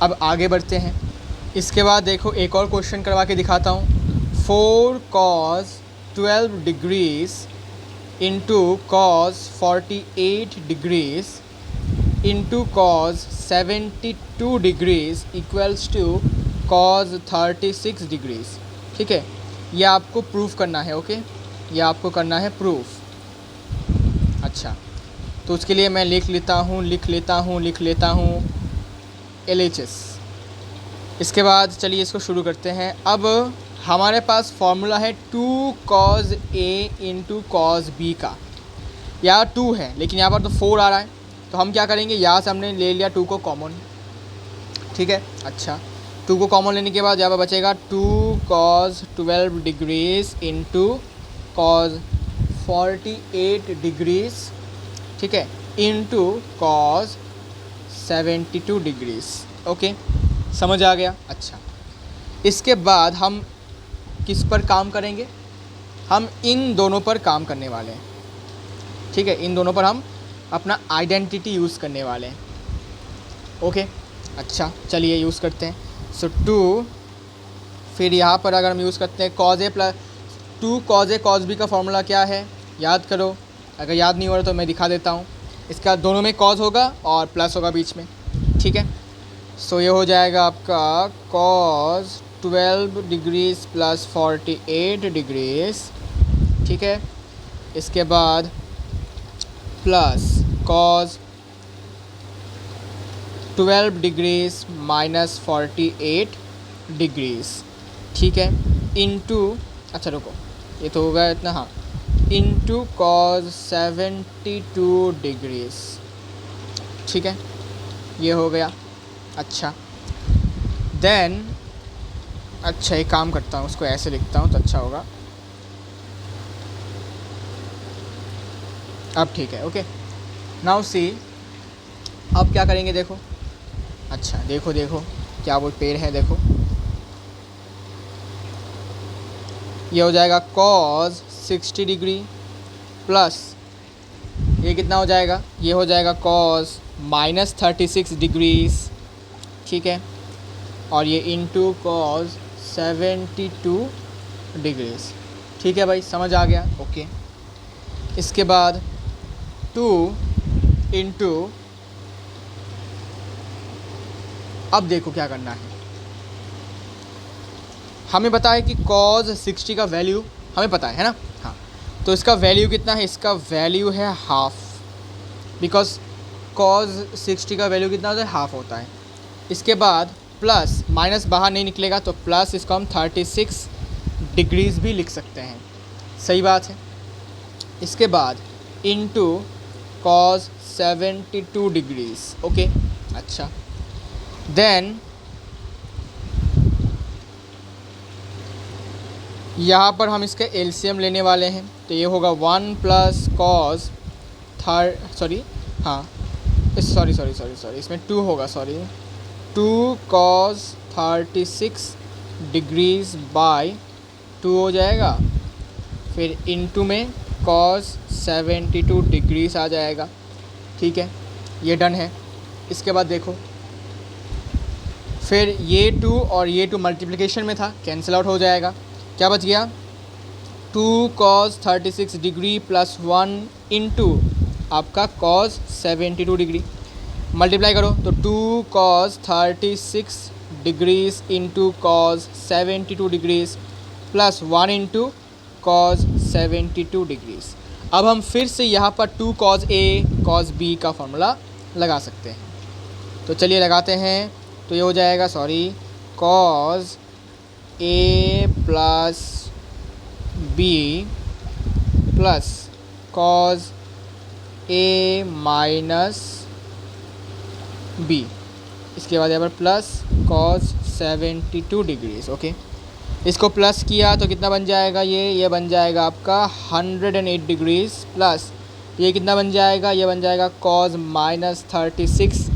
अब आगे बढ़ते हैं। इसके बाद देखो एक और क्वेश्चन करवा के दिखाता हूँ। 4 cos 12 degrees into cos 48 degrees into cos 72 degrees equals to cos 36 degrees. ठीक है, ये आपको प्रूफ करना है। ओके, ये आपको करना है प्रूफ। अच्छा, तो उसके लिए मैं लिख लेता हूँ LHS। इसके बाद चलिए इसको शुरू करते हैं। अब हमारे पास फॉर्मूला है 2 cos A into cos B का। यहाँ 2 है लेकिन यहाँ पर तो 4 आ रहा है, तो हम क्या करेंगे, यहाँ से हमने ले लिया 2 को कॉमन। ठीक है, अच्छा 2 को कॉमन लेने के बाद यहाँ पर बचेगा 2 cos 12 degrees into cos 48 degrees. ठीक है, इंटू cos 72 डिग्रीज। ओके, समझ आ गया। अच्छा, इसके बाद हम किस पर काम करेंगे, हम इन दोनों पर काम करने वाले हैं। ठीक है, इन दोनों पर हम अपना आइडेंटिटी यूज़ करने वाले हैं। ओके, अच्छा चलिए यूज़ करते हैं। सो 2, फिर यहाँ पर अगर हम यूज़ करते हैं cos A plus 2 cos A cos B का फॉर्मूला क्या है, याद करो। अगर याद नहीं हो रहा तो मैं दिखा देता हूँ। इसका दोनों में cos होगा और प्लस होगा बीच में। ठीक है, सो ये हो जाएगा आपका cos 12 डिग्रीज प्लस 48 डिग्रीज। ठीक है, इसके बाद plus cos 12 degrees minus 48 degrees. ठीक है, इंटू, अच्छा रुको, ये तो होगा इतना, हाँ, इंटू cos 72 डिग्रीज। ठीक है, ये हो गया। अच्छा देन, अच्छा एक काम करता हूँ, उसको ऐसे लिखता हूँ तो अच्छा होगा। अब ठीक है। ओके, नाउ सी, अब क्या करेंगे देखो। अच्छा देखो क्या वो पेड़ है, देखो ये हो जाएगा cos 60 डिग्री प्लस ये कितना हो जाएगा, ये हो जाएगा cos माइनस 36 डिग्रीज। ठीक है, और ये इंटू cos 72 डिग्रीज। ठीक है भाई, समझ आ गया। ओके, इसके बाद 2 इंटू अब देखो क्या करना है। हमें पता है कि cos 60 का वैल्यू हमें पता है ना। हाँ, तो इसका वैल्यू कितना है, इसका वैल्यू है हाफ, बिकॉज cos 60 का वैल्यू कितना होता है, हाफ होता है। इसके बाद प्लस माइनस बाहर नहीं निकलेगा, तो प्लस इसको हम 36 डिग्रीज़ भी लिख सकते हैं, सही बात है। इसके बाद इनटू cos 72 डिग्रीज़, ओके। अच्छा, देन यहाँ पर हम इसके एलसीएम लेने वाले हैं, तो ये होगा 1 प्लस कॉस सॉरी इसमें 2 होगा, 2 cos 36 डिग्रीज़ बाय 2 हो जाएगा, फिर इनटू में cos 72 डिग्रीज़ आ जाएगा, ठीक है। ये डन है। इसके बाद देखो, फिर ये 2 और ये 2 मल्टीप्लिकेशन में था, कैंसिल आउट हो जाएगा। क्या बच गया, 2 cos 36 डिग्री प्लस 1 इंटू आपका cos 72 डिग्री, मल्टीप्लाई करो तो 2 cos 36 degrees into cos 72 degrees plus 1 into cos 72 degrees. अब हम फिर से यहाँ पर 2 cos A cos B का फॉर्मूला लगा सकते हैं, तो चलिए लगाते हैं। तो ये हो जाएगा cos A plus B plus cos A minus B, इसके बाद यहाँ पर प्लस cos 72 डिग्रीज़, ओके। इसको प्लस किया तो कितना बन जाएगा, ये बन जाएगा आपका 108 डिग्रीज़ प्लस ये कितना बन जाएगा, ये बन जाएगा cos माइनस 36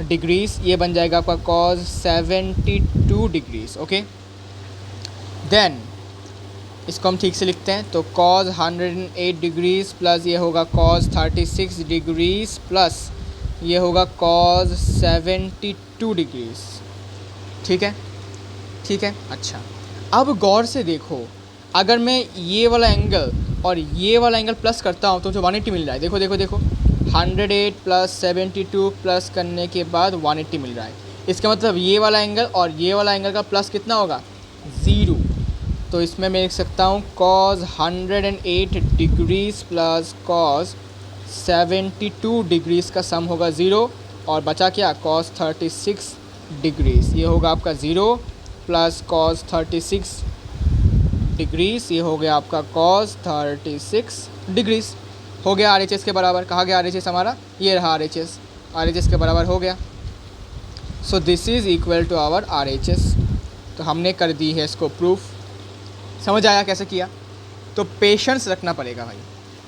डिग्रीज़, ये बन जाएगा आपका cos 72 डिग्रीज़, ओके। देन इसको हम ठीक से लिखते हैं, तो cos 108 डिग्रीज़ प्लस ये होगा cos 36 डिग्रीज़ प्लस ये होगा cos 72 डिग्रीज़, ठीक है, ठीक है। अच्छा, अब गौर से देखो, अगर मैं ये वाला एंगल और ये वाला एंगल प्लस करता हूँ तो मुझे 180 मिल रहा है। देखो देखो देखो, 108 प्लस 72 प्लस करने के बाद 180 मिल रहा है। इसका मतलब ये वाला एंगल और ये वाला एंगल का प्लस कितना होगा, 0। तो इसमें मैं लिख सकता हूँ cos 108 degrees plus cos 72 degrees का सम होगा 0, और बचा क्या, cos 36 डिग्रीज़, ये होगा आपका 0 प्लस cos 36 डिग्रीज़, ये हो गया आपका cos 36 डिग्रीज़। हो गया RHS के बराबर। कहाँ गया RHS हमारा, ये रहा RHS के बराबर हो गया। So this is equal to our RHS। तो हमने कर दी है इसको प्रूफ। समझ आया कैसे किया। तो पेशेंस रखना पड़ेगा भाई,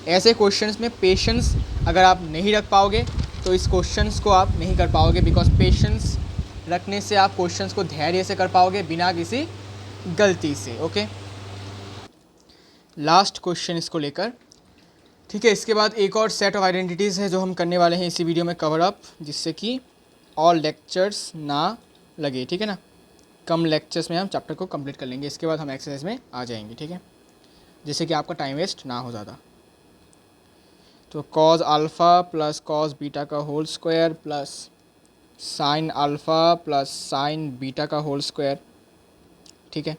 ऐसे क्वेश्चंस में पेशेंस अगर आप नहीं रख पाओगे तो इस क्वेश्चंस को आप नहीं कर पाओगे, बिकॉज पेशेंस रखने से आप क्वेश्चंस को धैर्य से कर पाओगे बिना किसी गलती से, ओके। लास्ट क्वेश्चन इसको लेकर, ठीक है। इसके बाद एक और सेट ऑफ आइडेंटिटीज़ है जो हम करने वाले हैं इसी वीडियो में कवर अप, जिससे कि और लेक्चर्स ना लगे, ठीक है ना। कम लेक्चर्स में हम चैप्टर को कंप्लीट कर लेंगे, इसके बाद हम एक्सरसाइज में आ जाएंगे, ठीक है, जिससे कि आपका टाइम वेस्ट ना हो ज़्यादा। तो cos alpha plus cos beta का whole square plus sine alpha plus sine beta का होल स्क्वायर, ठीक है,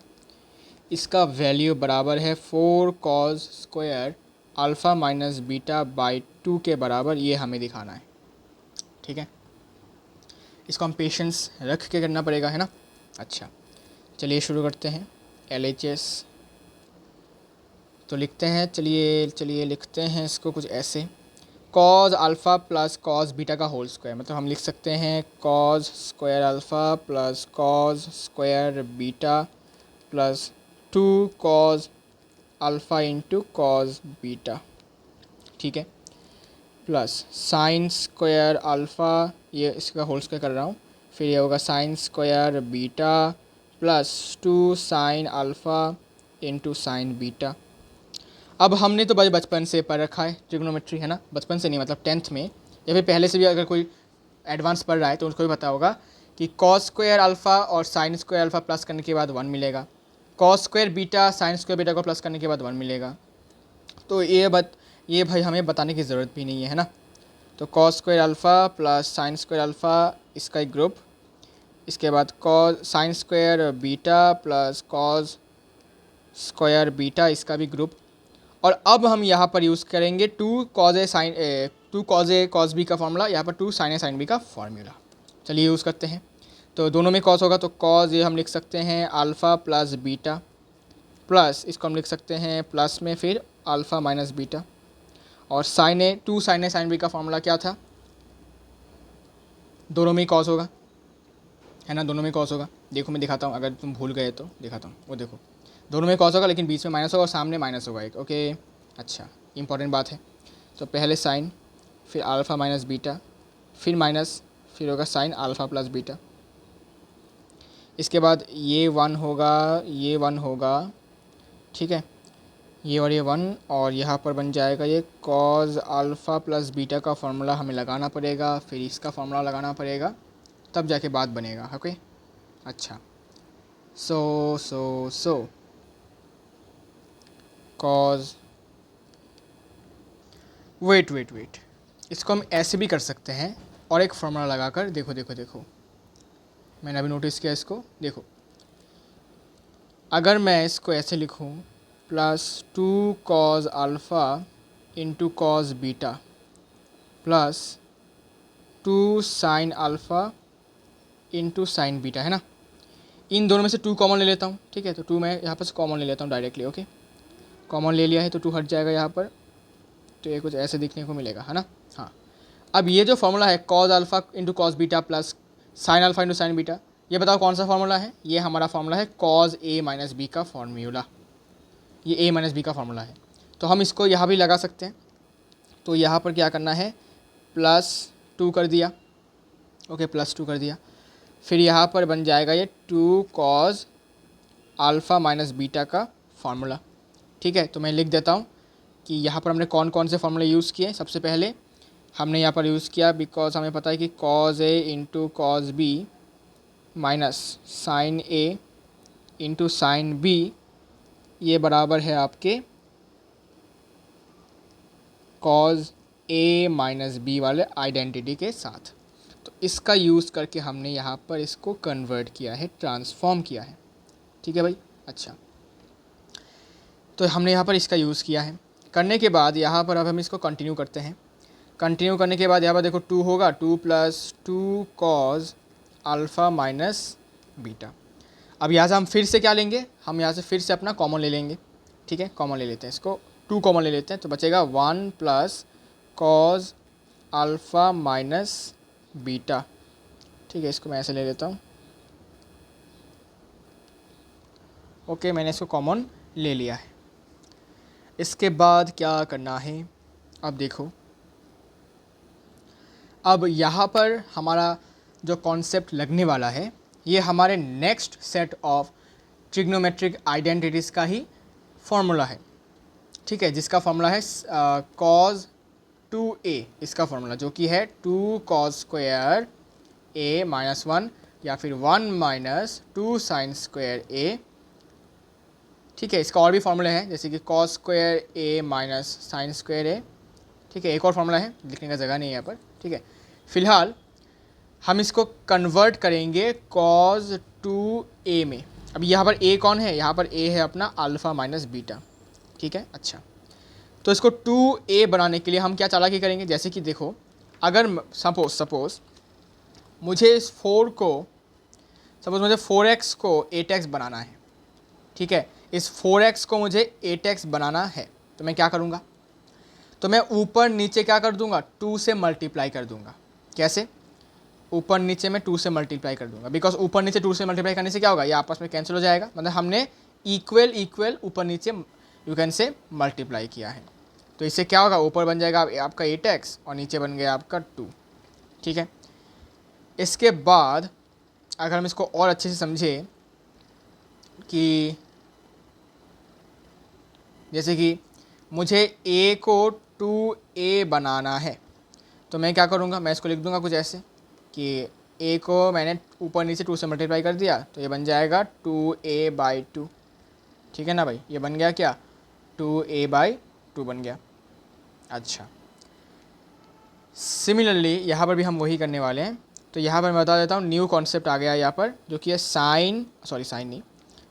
इसका वैल्यू बराबर है 4 cos square alpha minus beta by 2 के बराबर, ये हमें दिखाना है, ठीक है। इसको हम पेशेंस रख के करना पड़ेगा, है ना। अच्छा, चलिए शुरू करते हैं। LHS तो लिखते हैं, चलिए लिखते हैं इसको कुछ ऐसे, cos alpha plus cos beta का होल स्क्वायर, मतलब हम लिख सकते हैं cos square alpha plus cos square beta plus 2 cos alpha into cos beta, ठीक है, प्लस साइन स्क्वायर अल्फ़ा, ये इसका होल स्क्वायर कर रहा हूँ, फिर ये होगा sine square beta plus 2 sine alpha into sine beta. अब हमने तो भाई बचपन से पढ़ रखा है ट्रिग्नोमेट्री, है ना, बचपन से नहीं मतलब 10th में या फिर पहले से भी अगर कोई एडवांस पढ़ रहा है तो उसको भी पता होगा कि cos स्क्वायर अल्फ़ा और साइन स्क्वायर अल्फ़ा प्लस करने के बाद 1 मिलेगा, cos square beta sine square beta को प्लस करने के बाद 1 मिलेगा। तो ये भाई हमें बताने की ज़रूरत भी नहीं है ना। तो cos square alpha plus sine square alpha इसका एक ग्रुप इसके बाद cause sine square beta plus cos square beta, इसका भी ग्रुप। और अब हम यहाँ पर यूज़ करेंगे two cos a cos b का फॉर्मूला, यहाँ पर two sine a sine b का फॉर्मूला। चलिए यूज़ करते हैं। तो दोनों में कॉस होगा तो कॉज ये हम लिख सकते हैं अल्फ़ा प्लस बीटा, प्लस इसको हम लिख सकते हैं प्लस में फिर अल्फ़ा माइनस बीटा, और sine a two sine a sine b का फॉर्मूला क्या था, दोनों में ही कॉस होगा, है ना, दोनों में कॉस होगा। देखो मैं दिखाता हूँ, अगर तुम भूल गए तो दिखाता हूँ। वो देखो दोनों में कॉस होगा, लेकिन बीच में माइनस होगा और सामने माइनस होगा एक। ओके, अच्छा इंपॉर्टेंट बात है। तो पहले साइन, फिर अल्फ़ा माइनस बीटा, फिर माइनस, फिर होगा साइन अल्फ़ा प्लस बीटा। इसके बाद ये वन होगा, ये वन होगा, ठीक है, ये और ये वन, और यहाँ पर बन जाएगा ये कॉज अल्फ़ा प्लस बीटा का फॉर्मूला हमें लगाना पड़ेगा, फिर इसका फॉर्मूला लगाना पड़ेगा, तब जाके बात बनेगा। ओके, अच्छा सो कॉज, वेट, इसको हम ऐसे भी कर सकते हैं और एक फॉर्मूला लगाकर। देखो मैंने अभी नोटिस किया इसको, देखो अगर मैं इसको ऐसे लिखूं plus two cos alpha into cos beta plus two sine alpha into sine beta, है ना, इन दोनों में से टू कॉमन ले लेता हूँ, ठीक है। तो टू मैं यहाँ पर से कॉमन ले लेता हूँ डायरेक्टली। ओके, कॉमन ले लिया है तो टू हट जाएगा यहाँ पर, तो ये कुछ ऐसे दिखने को मिलेगा, है ना। हाँ, अब ये जो फॉर्मूला है cos alpha into cos beta plus sine alpha into sine beta, ये बताओ कौन सा फॉर्मूला है। ये हमारा फॉर्मूला है कॉज ए माइनस बी का फॉर्मूला, ये ए माइनस बी का फॉर्मूला है। तो हम इसको यहाँ भी लगा सकते हैं। तो यहाँ पर क्या करना है, प्लस टू कर दिया, ओके प्लस टू कर दिया, फिर यहाँ पर बन जाएगा ये two cos alpha minus beta का फॉर्मूला, ठीक है। तो मैं लिख देता हूँ कि यहाँ पर हमने कौन कौन से फॉर्मूले यूज़ किए। सबसे पहले हमने यहाँ पर यूज़ किया, बिकॉज हमें पता है कि cos A into cos B minus sine A into sine B, ये बराबर है आपके कॉज ए माइनस बी वाले आइडेंटिटी के साथ। तो इसका यूज़ करके हमने यहाँ पर इसको कन्वर्ट किया है, ट्रांसफॉर्म किया है, ठीक है भाई। अच्छा, तो हमने यहाँ पर इसका यूज़ किया है। करने के बाद यहाँ पर अब हम इसको कंटिन्यू करते हैं। कंटिन्यू करने के बाद यहाँ पर देखो टू होगा, two plus two cos alpha minus beta. अब यहाँ से हम फिर से क्या लेंगे, हम यहाँ से फिर से अपना कॉमन ले लेंगे, ठीक है। कॉमन ले लेते हैं, इसको टू कॉमन ले लेते हैं, तो बचेगा one plus cos alpha minus beta, ठीक है। इसको मैं ऐसे ले लेता हूँ, ओके मैंने इसको कॉमन ले लिया है। इसके बाद क्या करना है, अब देखो, अब यहाँ पर हमारा जो कॉन्सेप्ट लगने वाला है ये हमारे next set of trigonometric identities का ही फॉर्मूला है, ठीक है, जिसका फॉर्मूला है कॉज टू ए, इसका फॉर्मूला जो कि है टू कॉज स्क्वायर ए माइनस वन, या फिर one minus two sine square A, ठीक है। इसका और भी फॉर्मूले हैं, जैसे कि cos square A minus sine square A, ठीक है। एक और फॉर्मूला है, लिखने का जगह नहीं है यहाँ पर, ठीक है। फिलहाल हम इसको कन्वर्ट करेंगे कॉज टू ए में। अब यहाँ पर ए कौन है, यहाँ पर ए है अपना अल्फ़ा माइनस बीटा, ठीक है। अच्छा, तो इसको टू ए बनाने के लिए हम क्या चालाकी करेंगे, जैसे कि देखो, अगर सपोज मुझे इस मुझे 4x को 8x बनाना है, ठीक है। इस 4x को मुझे 8x बनाना है, तो मैं क्या करूँगा, तो मैं ऊपर नीचे क्या कर दूंगा, 2 से मल्टीप्लाई कर दूंगा। कैसे, ऊपर नीचे में 2 से मल्टीप्लाई कर दूंगा, बिकॉज ऊपर नीचे 2 से मल्टीप्लाई करने से क्या होगा, ये आपस में कैंसिल हो जाएगा, मतलब हमने इक्वल ऊपर नीचे यू कैन से मल्टीप्लाई किया है। तो इससे क्या होगा, ऊपर बन जाएगा आपका 8x और नीचे बन गया आपका 2, ठीक है। इसके बाद अगर हम इसको और अच्छे से समझे कि जैसे कि मुझे a को 2a बनाना है, तो मैं क्या करूँगा, मैं इसको लिख दूँगा कुछ ऐसे कि a को मैंने ऊपर नीचे 2 से मल्टीप्लाई कर दिया, तो ये बन जाएगा 2a/2, ठीक है ना भाई। ये बन गया क्या, 2a/2 बन गया। अच्छा, सिमिलरली यहाँ पर भी हम वही करने वाले हैं। तो यहाँ पर मैं बता देता हूँ, न्यू कॉन्सेप्ट आ गया यहाँ पर, जो कि है साइन नहीं,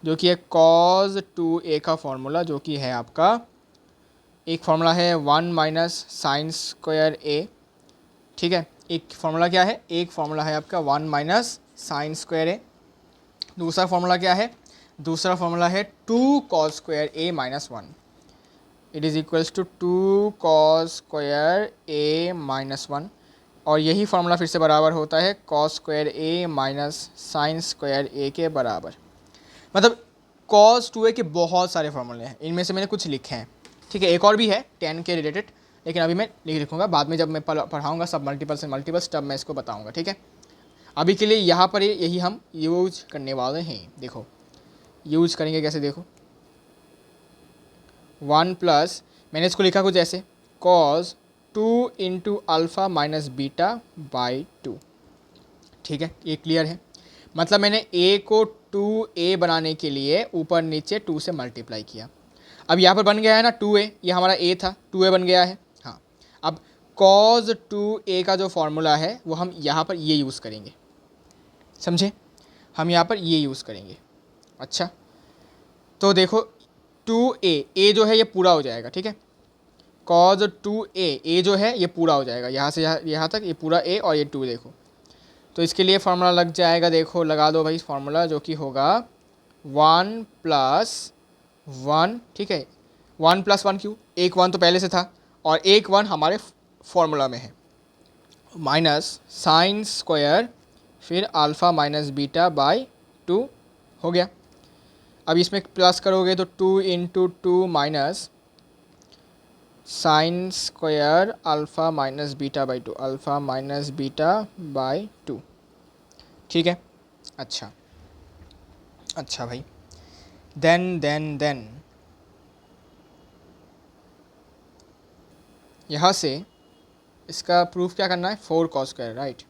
जो कि है cos 2a का फॉर्मूला, जो कि है आपका, एक फार्मूला है 1 माइनस साइन स्क्वायर ए, ठीक है। एक फार्मूला क्या है, एक फार्मूला है आपका 1 माइनस साइन स्क्वायर ए। दूसरा फार्मूला क्या है, दूसरा फार्मूला है 2 cos square A minus 1, it is equals to 2 cos square A minus 1। और यही फार्मूला फिर से बराबर होता है cos square A minus sine square a के बराबर। मतलब कॉस 2a के बहुत सारे फार्मूले हैं, इनमें से मैंने कुछ लिखे हैं, ठीक है। एक और भी है 10 के रिलेटेड, लेकिन अभी मैं लिखूँगा, बाद में जब मैं पढ़ाऊँगा सब मल्टीपल्स एंड मल्टीपल्स, तब मैं इसको बताऊँगा, ठीक है। अभी के लिए यहाँ पर यही हम यूज करने वाले हैं। देखो यूज करेंगे कैसे, देखो 1 प्लस, मैंने इसको लिखा कुछ ऐसे, cos 2 into alpha minus beta by 2, ठीक है। ये क्लियर है। मतलब मैंने a को 2a बनाने के लिए ऊपर नीचे 2 से मल्टीप्लाई किया। अब यहाँ पर बन गया है ना 2a, ये हमारा a था, 2a बन गया है। हाँ, अब cos 2a का जो फॉर्मूला है वो हम यहाँ पर ये यूज़ करेंगे, समझे, हम यहाँ पर ये यूज़ करेंगे। अच्छा, तो देखो 2a जो है ये पूरा हो जाएगा, ठीक है। cos 2a जो है ये पूरा हो जाएगा, यहाँ से यहाँ तक ये पूरा a, और ये 2 देखो, तो इसके लिए फार्मूला लग जाएगा, देखो लगा दो भाई फार्मूला, जो कि होगा 1 प्लस 1, ठीक है। 1 प्लस 1 क्यों, एक 1 तो पहले से था और एक 1 हमारे फॉर्मूला में है, माइनस साइन स्क्वायर फिर अल्फ़ा माइनस बीटा बाई 2 हो गया। अब इसमें प्लस करोगे तो 2 into 2 minus sine square alpha minus beta by 2, alpha minus beta by 2, ठीक है। अच्छा भाई, देन यहाँ से इसका प्रूफ क्या करना है, 4 कॉस स्क्वायर, राइट।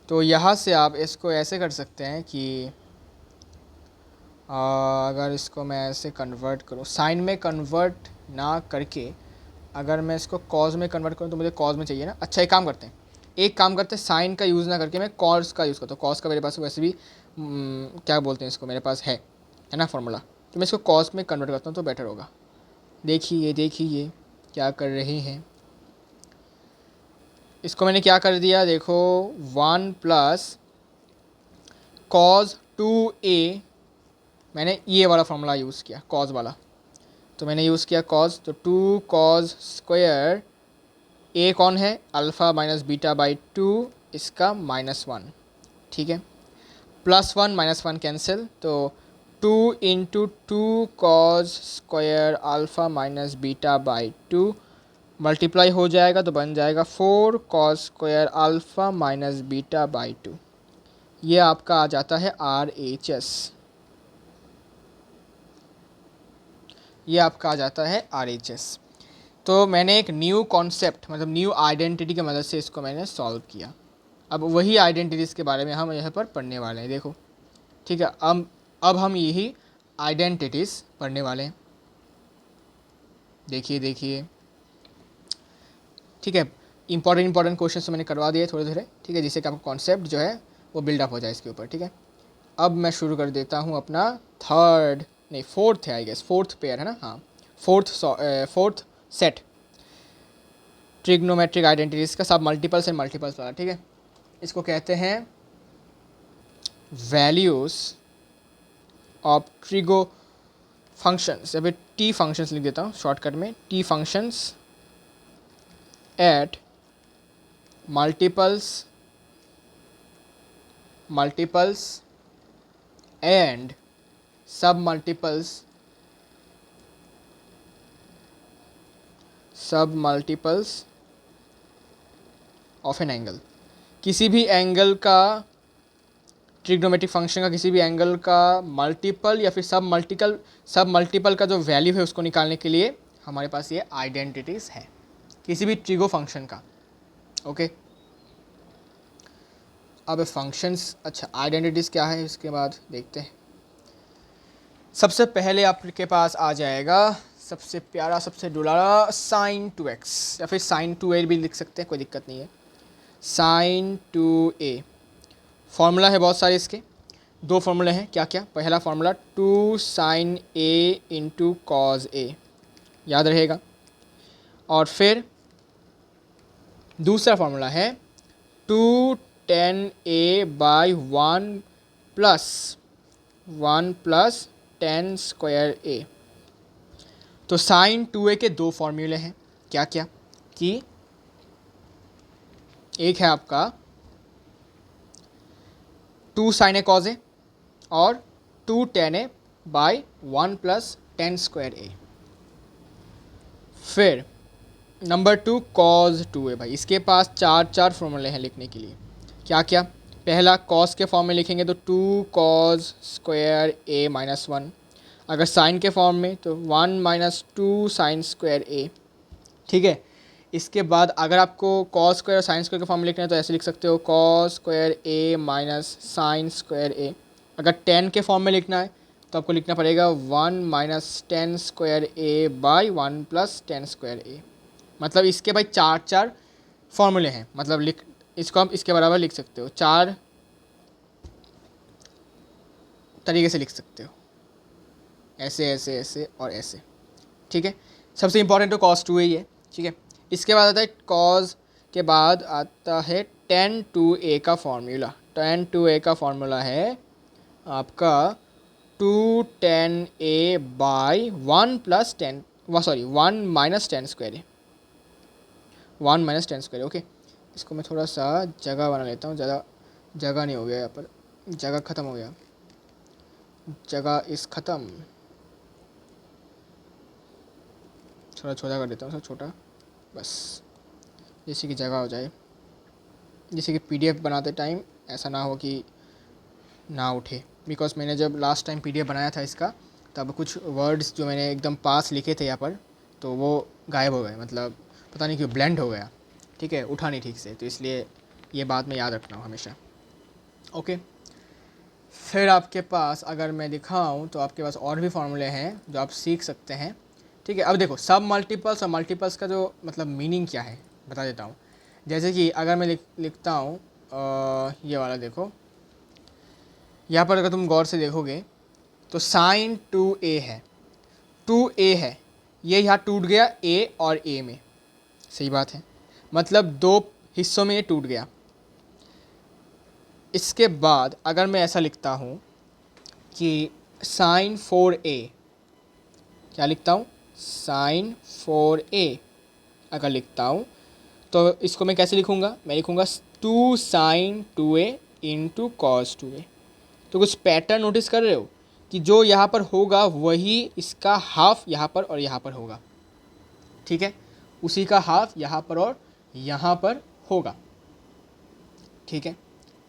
तो यहाँ से आप इसको ऐसे कर सकते हैं कि अगर इसको मैं ऐसे कन्वर्ट करूँ, साइन में कन्वर्ट ना करके अगर मैं इसको कॉस में कन्वर्ट करूँ, तो मुझे कॉस में चाहिए ना। अच्छा, एक काम करते हैं, साइन का यूज़ ना करके मैं कॉस का यूज़ करता हूँ। कॉस का मेरे पास वैसे भी क्या बोलते हैं इसको, मेरे पास है ना फार्मूला, तो मैं इसको कॉस में कन्वर्ट करता हूँ तो बेटर होगा। देखिए क्या कर रहे हैं, इसको मैंने क्या कर दिया, देखो 1 प्लस कॉस 2a, मैंने ये वाला फार्मूला यूज़ किया कॉस वाला, तो मैंने यूज़ किया कॉस, तो 2 कॉस स्क्वायर a कौन है, अल्फ़ा माइनस बीटा बाई 2, इसका -1, ठीक है। +1 -1 कैंसिल, तो 2 into 2 cos square alpha minus beta by 2 multiply हो जाएगा तो बन जाएगा 4 cos square alpha minus beta by 2। ये आपका आ जाता है RHS, ये आपका आ जाता है RHS। तो मैंने एक न्यू कॉन्सेप्ट, मतलब न्यू आइडेंटिटी की मदद से इसको मैंने सॉल्व किया। अब वही आइडेंटिटीज़ के बारे में हम यहाँ पर पढ़ने वाले हैं, देखो, ठीक है। अब हम यही आइडेंटिटीज़ पढ़ने वाले हैं, देखिए, ठीक है। इंपॉर्टेंट क्वेश्चन तो मैंने करवा दिए थोड़े थोड़े, ठीक है, जिससे कि आपका कॉन्सेप्ट जो है वो बिल्डअप हो जाए इसके ऊपर, ठीक है। अब मैं शुरू कर देता हूँ अपना फोर्थ है, आई गेस फोर्थ पेयर है ना, हाँ, फोर्थ सेट ट्रिग्नोमेट्रिक आइडेंटिटीज़ का, सब मल्टीपल्स एंड मल्टीपल्स वाला, ठीक है। इसको कहते हैं वैल्यूज़ ऑफ ट्रिगो फंक्शंस, या फिर टी फंक्शंस लिख देता हूँ शॉर्टकट में, T functions eight multiples and सब मल्टीपल्स ऑफ एन एंगल। किसी भी एंगल का, ट्रिग्नोमेट्रिक फंक्शन का किसी भी एंगल का मल्टीपल या फिर सब मल्टीपल का जो वैल्यू है उसको निकालने के लिए हमारे पास ये आइडेंटिटीज़ है, किसी भी ट्रिगो फंक्शन का, ओके। अब फंक्शंस, अच्छा आइडेंटिटीज़ क्या है इसके बाद देखते हैं। सबसे पहले आपके पास आ जाएगा सबसे प्यारा, सबसे दुलारा sin 2x, या फिर sin 2a भी लिख सकते हैं, कोई दिक्कत नहीं है। Sign 2a। फॉर्मूला है बहुत सारे इसके, दो फॉर्मूले हैं। क्या क्या? पहला formula 2 sine a into cos a, याद रहेगा। और फिर दूसरा फॉर्मूला है 2 tan a by 1 plus tan square a। तो साइन 2a के दो फॉर्मूले हैं। क्या क्या? कि एक है आपका 2 साइन ए कॉज ए और 2 tan a by 1 plus tan square a। फिर नंबर 2 कॉज 2a। भाई इसके पास चार फॉर्मूले हैं लिखने के लिए। क्या क्या? पहला कॉस के फॉर्म में लिखेंगे तो 2 कॉज स्क्वायर a माइनस 1। अगर साइन के फॉर्म में तो 1 माइनस 2 साइन स्क्वायर a। ठीक है। इसके बाद अगर आपको कॉस स्क्वायर और साइन स्क्वायर के फॉर्म में लिखना है तो ऐसे लिख सकते हो cos square a minus sine square a। अगर टेन के फॉर्म में लिखना है तो आपको लिखना पड़ेगा 1 minus ten square a by 1 plus ten square a। मतलब इसके भाई चार फॉर्मूले हैं। मतलब इसको आप इसके बराबर लिख सकते हो, चार तरीके से लिख सकते हो, ऐसे ऐसे ऐसे और ऐसे। ठीक है। सबसे इंपॉर्टेंट तो कॉस 2a ही है। ठीक है। इसके बाद आता है कॉस के बाद आता है tan 2a का फॉर्मूला। tan 2a का फॉर्मूला है आपका 2 tan a by 1 plus 10 1 minus ten square, 1 minus ten square. Okay. इसको मैं थोड़ा सा जगह बना लेता हूँ, ज़्यादा जगह नहीं हो गया यहाँ पर, जगह ख़त्म हो गया, जगह इस ख़त्म। थोड़ा छोटा कर देता हूँ, थोड़ा छोटा बस, जैसे कि जगह हो जाए। जैसे कि पीडीएफ बनाते टाइम ऐसा ना हो कि ना उठे, बिकॉज मैंने जब लास्ट टाइम पीडीएफ बनाया था इसका तब कुछ वर्ड्स जो मैंने एकदम पास लिखे थे यहाँ पर तो वो गायब हो गए, मतलब पता नहीं क्यों ब्लेंड हो गया। ठीक है। उठा नहीं ठीक से, तो इसलिए ये बात मैं याद रखना हूँ हमेशा। ओके। फिर आपके पास अगर मैं दिखाऊँ तो आपके पास और भी फार्मूले हैं जो आप सीख सकते हैं। ठीक है। अब देखो सब मल्टीपल्स और मल्टीपल्स का जो मतलब मीनिंग क्या है बता देता हूँ। जैसे कि अगर मैं लिखता हूँ ये वाला देखो, यहाँ पर अगर तुम गौर से देखोगे तो साइन 2a है, 2a है, ये यहाँ टूट गया a और a में। सही बात है, मतलब दो हिस्सों में ये टूट गया। इसके बाद अगर मैं ऐसा लिखता हूँ कि साइन 4a, क्या लिखता हूँ? साइन 4a अगर लिखता हूँ तो इसको मैं कैसे लिखूँगा? मैं लिखूँगा 2 sign 2a into cos 2a। तो कुछ पैटर्न नोटिस कर रहे हो कि जो यहाँ पर होगा वही इसका हाफ यहाँ पर और यहाँ पर होगा। ठीक है। उसी का हाफ यहाँ पर और यहाँ पर होगा। ठीक है।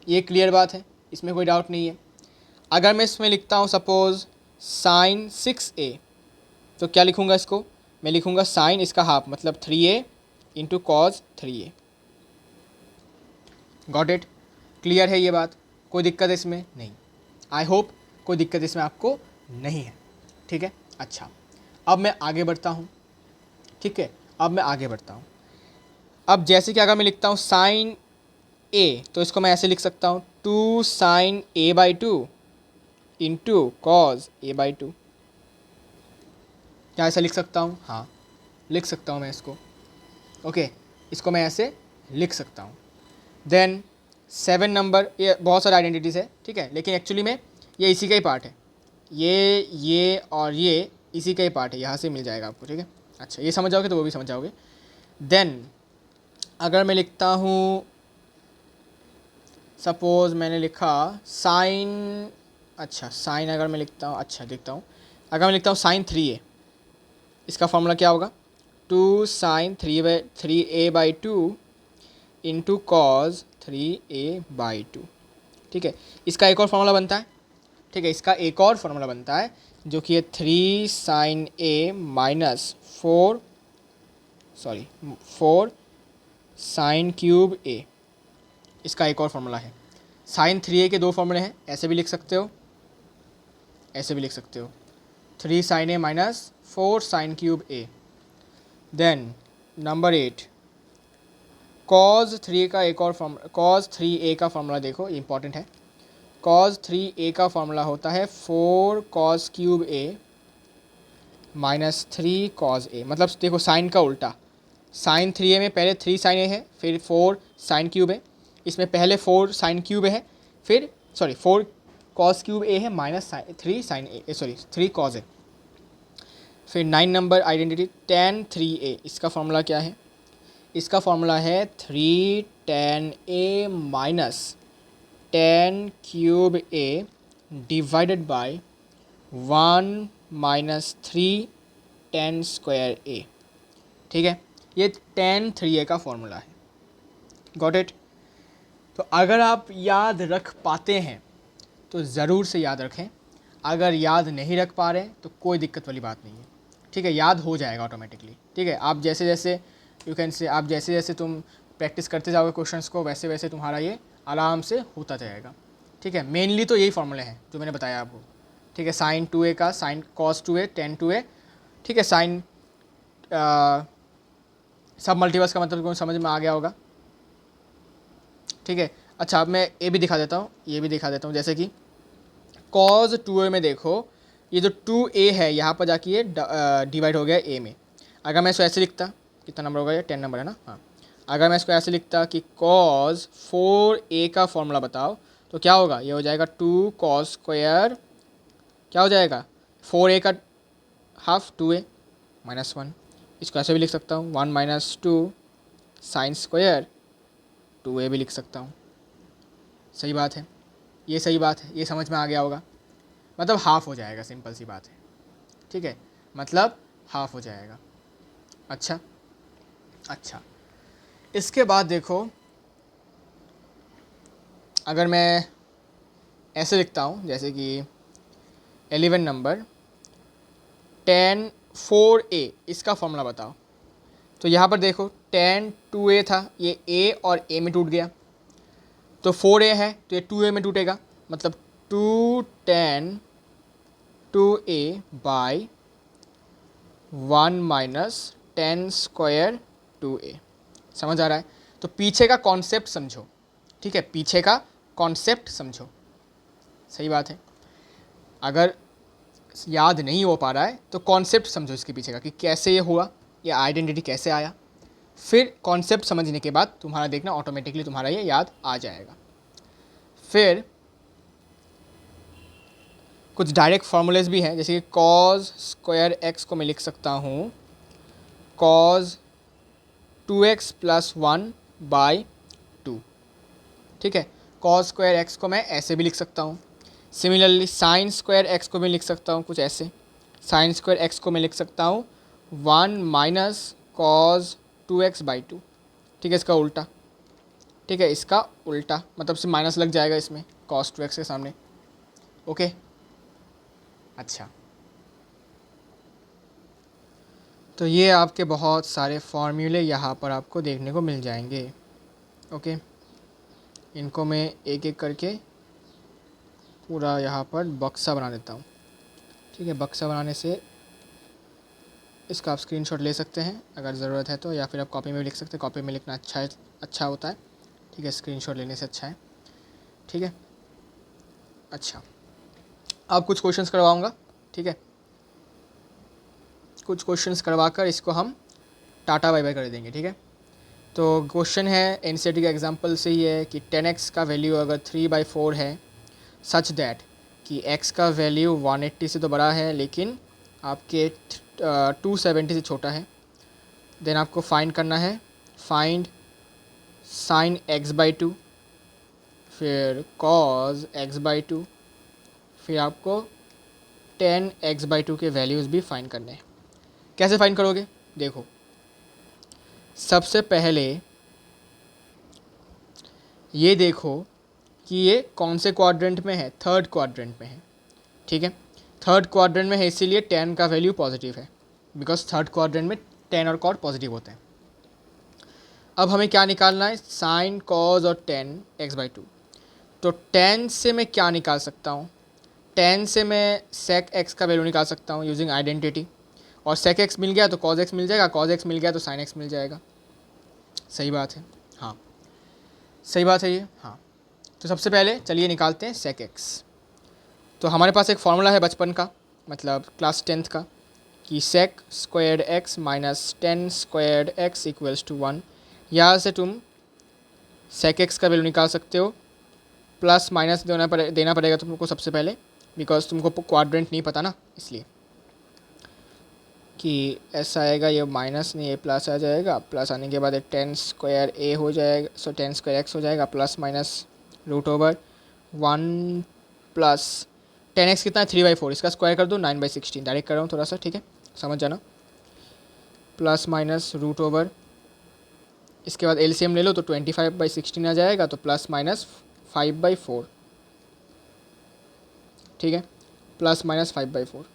ये क्लियर बात है, इसमें कोई डाउट नहीं है। अगर मैं इसमें लिखता हूँ सपोज साइन 6a तो क्या लिखूँगा इसको? मैं लिखूँगा साइन इसका हाफ मतलब 3a into cos 3a। Got it? Clear है ये बात? कोई दिक्कत इसमें नहीं? आई होप कोई दिक्कत इसमें आपको नहीं है। ठीक है। अच्छा, अब मैं आगे बढ़ता हूँ। ठीक है। अब मैं आगे बढ़ता हूँ। अब जैसे कि अगर मैं लिखता हूँ साइन ए तो इसको मैं ऐसे लिख सकता हूँ 2 sine a by 2 into cos a by 2। क्या ऐसा लिख सकता हूँ? हाँ, लिख सकता हूँ मैं इसको। ओके। इसको मैं ऐसे लिख सकता हूँ। देन 7 नंबर, ये बहुत सारे आइडेंटिटीज़ है। ठीक है। लेकिन एक्चुअली में ये इसी का ही पार्ट है, ये और ये इसी का ही पार्ट है, यहाँ से मिल जाएगा आपको। ठीक है। अच्छा, ये समझ जाओगे तो वो भी समझ जाओगे। देन अगर मैं लिखता हूँ सपोज़ मैंने लिखा साइन, अच्छा साइन अगर मैं लिखता हूँ, अच्छा देखता हूँ, अगर मैं लिखता हूँ साइन 3a, इसका फॉर्मूला क्या होगा? 2 sine 3a by 2 into cos 3a by 2। ठीक है। इसका एक और फार्मूला बनता है। ठीक है। इसका एक और फार्मूला बनता है जो कि है 3 sine a minus 4 sine cube a। इसका एक और फार्मूला है। साइन 3a के दो फार्मूले हैं, ऐसे भी लिख सकते हो, ऐसे भी लिख सकते हो, 3 sine a minus 4 sine cube a। Then number 8 cos 3 का एक और फॉर्मूला, कॉज 3a का फॉर्मूला देखो, ये इंपॉर्टेंट है। कॉज 3a का फॉर्मूला होता है 4 कॉस क्यूब ए माइनस 3 कॉज ए। मतलब देखो साइन का उल्टा, साइन 3a में पहले 3 साइन ए है, फिर 4 साइन क्यूब है। इसमें पहले 4 साइन क्यूब है, फिर 4 कॉस क्यूब ए है माइनस 3 साइन ए, 3 कॉज ए। फिर 9 नंबर आइडेंटिटी tan 3a, इसका फॉर्मूला क्या है? इसका फॉर्मूला है 3 tan a minus tan cube a divided by 1 minus 3 tan square a। ठीक है, ये tan 3a का फॉर्मूला है। Got it? तो अगर आप याद रख पाते हैं तो ज़रूर से याद रखें, अगर याद नहीं रख पा रहे तो कोई दिक्कत वाली बात नहीं है। ठीक है, याद हो जाएगा ऑटोमेटिकली। ठीक है, आप जैसे जैसे यू कैन से, आप जैसे जैसे तुम प्रैक्टिस करते जाओगे क्वेश्चंस को, वैसे वैसे तुम्हारा ये आराम से होता जाएगा। ठीक है, मेनली तो यही फॉर्मूले हैं जो मैंने बताया आपको। ठीक है, साइन 2a का sine cos 2a tan 2a। ठीक है, साइन सब मल्टीवर्स का मतलब समझ में आ गया होगा। ठीक है, अच्छा अब मैं ये भी दिखा देता हूँ, ये भी दिखा देता हूँ। जैसे कि कॉज 2a में देखो, ये जो 2a है यहाँ पर जाके ये डिवाइड हो गया a में। अगर मैं इसको ऐसे लिखता, कितना नंबर होगा ये? 10 नंबर है ना। हाँ, अगर मैं इसको ऐसे लिखता कि कॉज 4a का फॉर्मूला बताओ, तो क्या होगा? ये हो जाएगा 2 कॉस स्क्वायर, क्या हो जाएगा? 4a का हाफ 2a माइनस 1। इसको ऐसे भी लिख सकता हूँ 1 माइनस 2 साइन स्क्वायर 2a भी लिख सकता हूँ। सही बात है, ये सही बात है, ये समझ में आ गया होगा। मतलब हाफ हो जाएगा, सिंपल सी बात है। ठीक है, मतलब हाफ हो जाएगा। अच्छा, इसके बाद देखो, अगर मैं ऐसे लिखता हूँ जैसे कि 11 नंबर tan 4a, इसका फॉर्मूला बताओ। तो यहाँ पर देखो tan 2a था, ये a और a में टूट गया, तो 4a है तो ये 2a में टूटेगा, मतलब 2 tan 2a by 1 minus tan square 2a। समझ आ रहा है? तो पीछे का कॉन्सेप्ट समझो। ठीक है, पीछे का कॉन्सेप्ट समझो। सही बात है, अगर याद नहीं हो पा रहा है तो कॉन्सेप्ट समझो इसके पीछे का, कि कैसे ये हुआ, ये आइडेंटिटी कैसे आया। फिर कॉन्सेप्ट समझने के बाद तुम्हारा देखना ऑटोमेटिकली तुम्हारा ये याद आ जाएगा। फिर कुछ डायरेक्ट फार्मूलेज भी हैं, जैसे कि कॉज स्क्वायर एक्स को मैं लिख सकता हूँ कॉज 2x प्लस 1 बाई 2। ठीक है, कॉज स्क्वायर एक्स को मैं ऐसे भी लिख सकता हूँ। सिमिलरली साइन स्क्वायर एक्स को मैं लिख सकता हूँ कुछ ऐसे, साइन स्क्वायर एक्स को मैं लिख सकता हूँ 1 माइनस कॉज 2x बाई 2। ठीक है, इसका उल्टा। ठीक है, इसका उल्टा मतलब से माइनस लग जाएगा इसमें कॉस 2x के सामने। ओके, अच्छा, तो ये आपके बहुत सारे फॉर्मूले यहाँ पर आपको देखने को मिल जाएंगे। ओके, इनको मैं एक एक करके पूरा यहाँ पर बक्सा बना देता हूँ। ठीक है, बक्सा बनाने से इसका आप स्क्रीनशॉट ले सकते हैं अगर ज़रूरत है तो, या फिर आप कॉपी में भी लिख सकते हैं। कॉपी में लिखना अच्छा होता है। ठीक है, स्क्रीनशॉट लेने से अच्छा है। ठीक है, अच्छा, अब कुछ क्वेश्चंस करवाऊँगा। ठीक है, कुछ क्वेश्चंस करवा कर इसको हम टाटा बाय बाय कर देंगे। ठीक है, तो क्वेश्चन है एनसीईआरटी का एग्जांपल से ही है कि 10x का वैल्यू अगर 3/4 है, सच दैट कि x का वैल्यू 180 से तो बड़ा है लेकिन आपके 270 से छोटा है, देन आपको फाइंड करना है, फाइंड साइन x/2, फिर कॉज x/2, फिर आपको tan x/2 के वैल्यूज़ भी फाइंड करने हैं। कैसे फाइंड करोगे? देखो, सबसे पहले ये देखो कि ये कौन से क्वाड्रेंट में है, थर्ड क्वाड्रेंट में है। ठीक है, थर्ड क्वाड्रेंट में है इसीलिए tan का वैल्यू पॉजिटिव है, बिकॉज थर्ड क्वाड्रेंट में tan और cot पॉजिटिव होते हैं। अब हमें क्या निकालना है? साइन कॉज और tan x/2। तो tan से मैं क्या निकाल सकता हूँ? tan से मैं sec x का वैल्यू निकाल सकता हूँ यूजिंग आइडेंटिटी, और sec x मिल गया तो cos x मिल जाएगा, cos x मिल गया तो sin x मिल जाएगा। सही बात है। हाँ सही बात है ये। हाँ तो सबसे पहले चलिए निकालते हैं सेक एक्स। तो हमारे पास एक फॉर्मूला है बचपन का, मतलब क्लास 10th का, कि sec squared x minus 10 squared x equals to 1। यहाँ से तुम सेक एक्स का वैल्यू निकाल सकते हो। प्लस माइनस देना पड़ेगा तुमको सबसे पहले, बिकॉज तुमको क्वाड्रेंट नहीं पता ना, इसलिए कि ऐसा आएगा, ये माइनस नहीं ये प्लस आ जाएगा। प्लस आने के बाद 10 स्क्वायर ए हो जाएगा, सो 10 स्क्वायर एक्स हो जाएगा, plus minus root over 1 plus 10x कितना है 3/4, इसका स्क्वायर कर दो 9/16, डायरेक्ट कर रहा हूँ थोड़ा सा, ठीक है समझ जाना। प्लस माइनस रूट ओवर, इसके बाद एलसीएम ले लो तो 25/16 आ जाएगा, तो प्लस माइनस 5/4, ठीक है प्लस माइनस 5/4।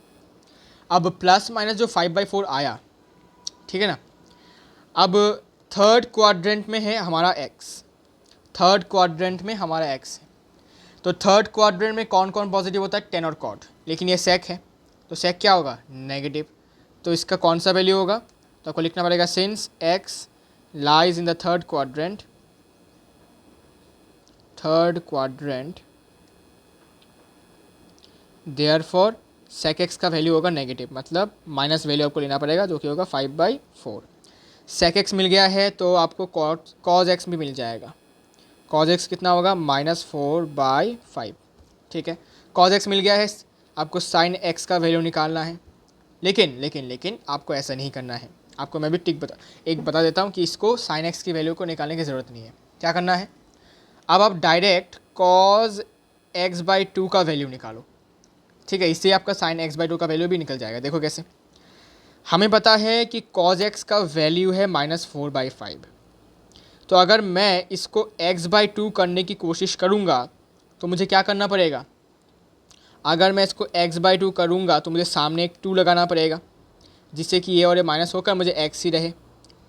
अब प्लस माइनस जो 5/4 आया, ठीक है ना, अब थर्ड क्वाड्रेंट में है हमारा x, थर्ड क्वाड्रेंट में हमारा x है। तो थर्ड क्वाड्रेंट में कौन कौन पॉजिटिव होता है, 10 और कॉड, लेकिन ये सेक है तो सेक क्या होगा, नेगेटिव। तो इसका कौन सा वैल्यू होगा, तो आपको लिखना पड़ेगा since x lies in the third quadrant therefore sec x का वैल्यू होगा नेगेटिव, मतलब माइनस वैल्यू आपको लेना पड़ेगा जो कि होगा 5/4। सेक एक्स मिल गया है तो आपको कॉज एक्स भी मिल जाएगा। कॉज एक्स कितना होगा, -4/5, ठीक है। कॉज एक्स मिल गया है, आपको साइन एक्स का वैल्यू निकालना है। लेकिन आपको ऐसा नहीं करना है। आपको मैं भी बता देता हूँ कि इसको साइन एक्स की वैल्यू को निकालने की ज़रूरत नहीं है। क्या करना है, अब आप डायरेक्ट कॉज x/2 का वैल्यू निकालो, ठीक है। इससे आपका साइन x/2 का वैल्यू भी निकल जाएगा। देखो कैसे, हमें पता है कि कॉज एक्स का वैल्यू है -4/5। तो अगर मैं इसको x/2 करने की कोशिश करूँगा तो मुझे क्या करना पड़ेगा, अगर मैं इसको x/2 करूँगा तो मुझे सामने एक 2 लगाना पड़ेगा, जिससे कि ये और ये माइनस होकर मुझे x ही रहे,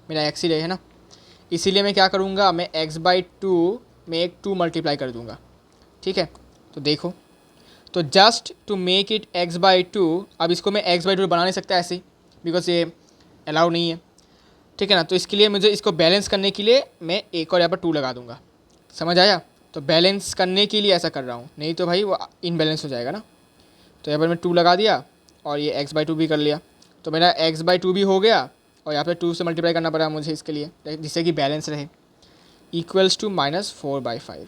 मेरा x ही रहे, है ना। इसीलिए मैं क्या करूँगा, मैं x/2 में एक 2 मल्टीप्लाई कर दूँगा, ठीक है। तो देखो, तो just to make it x/2, अब इसको मैं x/2 बना नहीं सकता ऐसे ही, बिकॉज ये अलाउ नहीं है, ठीक है ना। तो इसके लिए मुझे इसको बैलेंस करने के लिए मैं एक और यहाँ पर 2 लगा दूँगा, समझ आया। तो बैलेंस करने के लिए ऐसा कर रहा हूँ, नहीं तो भाई वो इनबैलेंस हो जाएगा ना। तो यहाँ पर मैं 2 लगा दिया और ये x/2 भी कर लिया, तो मेरा x/2 भी हो गया, और यहाँ पर 2 से मल्टीप्लाई करना पड़ा मुझे इसके लिए, जिससे कि बैलेंस रहे, इक्वल्स टू -4/5।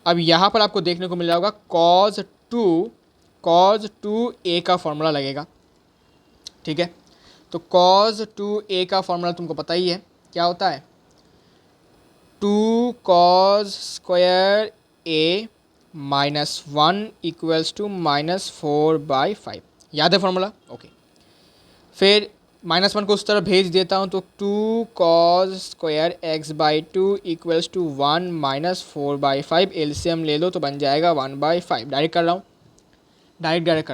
अब यहाँ पर आपको देखने को मिल रहा होगा cos 2a का फॉर्मूला लगेगा, ठीक है। तो cos 2a का फॉर्मूला तुमको पता ही है क्या होता है, 2 cos square a -1 equals to -4/5। याद है फॉर्मूला, ओके। फिर -1 को उस तरफ भेज देता हूँ, तो 2 cos square x/2 equals to 1 -4/5। LCM ले लो तो बन जाएगा 1/5। डायरेक्ट कर रहा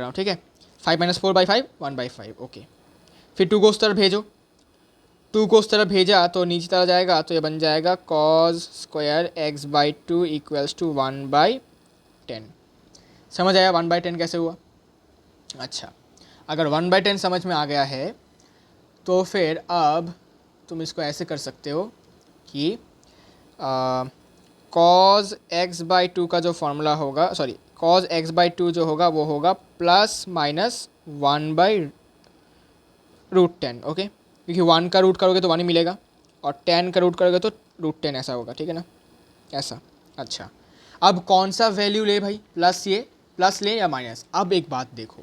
हूँ, ठीक है। 5 - 4/5 1/5, ओके। फिर 2 को उस तरफ भेजो, 2 को उस तरफ भेजा तो नीचे तरह जाएगा, तो ये बन जाएगा cos square x/2 equals to 1/10। समझ आया 1/10 कैसे हुआ। अच्छा, अगर 1/10 समझ में आ गया है तो फिर अब तुम इसको ऐसे कर सकते हो कि cos x/2 का जो फॉर्मूला होगा, cos x/2 जो होगा वो होगा +-1/√10, ओके। क्योंकि 1 का रूट करोगे तो 1 ही मिलेगा, और 10 का रूट करोगे तो √10 ऐसा होगा, ठीक है ना, ऐसा। अच्छा, अब कौन सा वैल्यू ले भाई, प्लस ले या माइनस। अब एक बात देखो,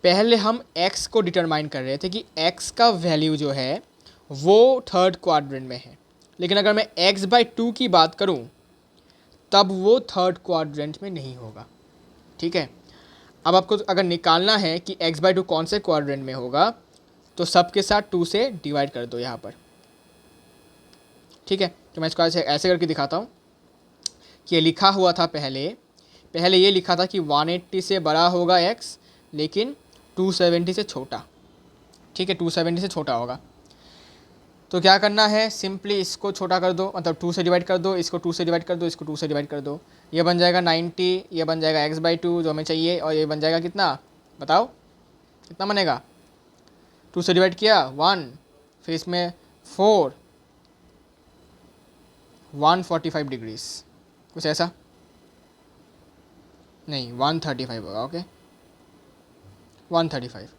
पहले हम x को डिटरमाइन कर रहे थे कि x का वैल्यू जो है वो थर्ड क्वाड्रेंट में है, लेकिन अगर मैं x/2 की बात करूं तब वो थर्ड क्वाड्रेंट में नहीं होगा, ठीक है। अब आपको अगर निकालना है कि x/2 कौन से क्वाड्रेंट में होगा, तो सबके साथ 2 से डिवाइड कर दो यहाँ पर, ठीक है। तो मैं इसको ऐसे करके दिखाता हूँ कि ये लिखा हुआ था पहले ये लिखा था कि 180 से बड़ा होगा x, लेकिन 270 से छोटा, ठीक है, 270 से छोटा होगा। तो क्या करना है, सिंपली इसको छोटा कर दो, मतलब 2 से डिवाइड कर दो, इसको 2 से डिवाइड कर दो, इसको 2 से डिवाइड कर दो, ये बन जाएगा 90, ये बन जाएगा x/2 जो हमें चाहिए, और ये बन जाएगा कितना, बताओ कितना बनेगा। 2 से डिवाइड किया 1, फिर इसमें 4, 145 डिग्रीज, कुछ ऐसा नहीं, 135 होगा। ओके 135,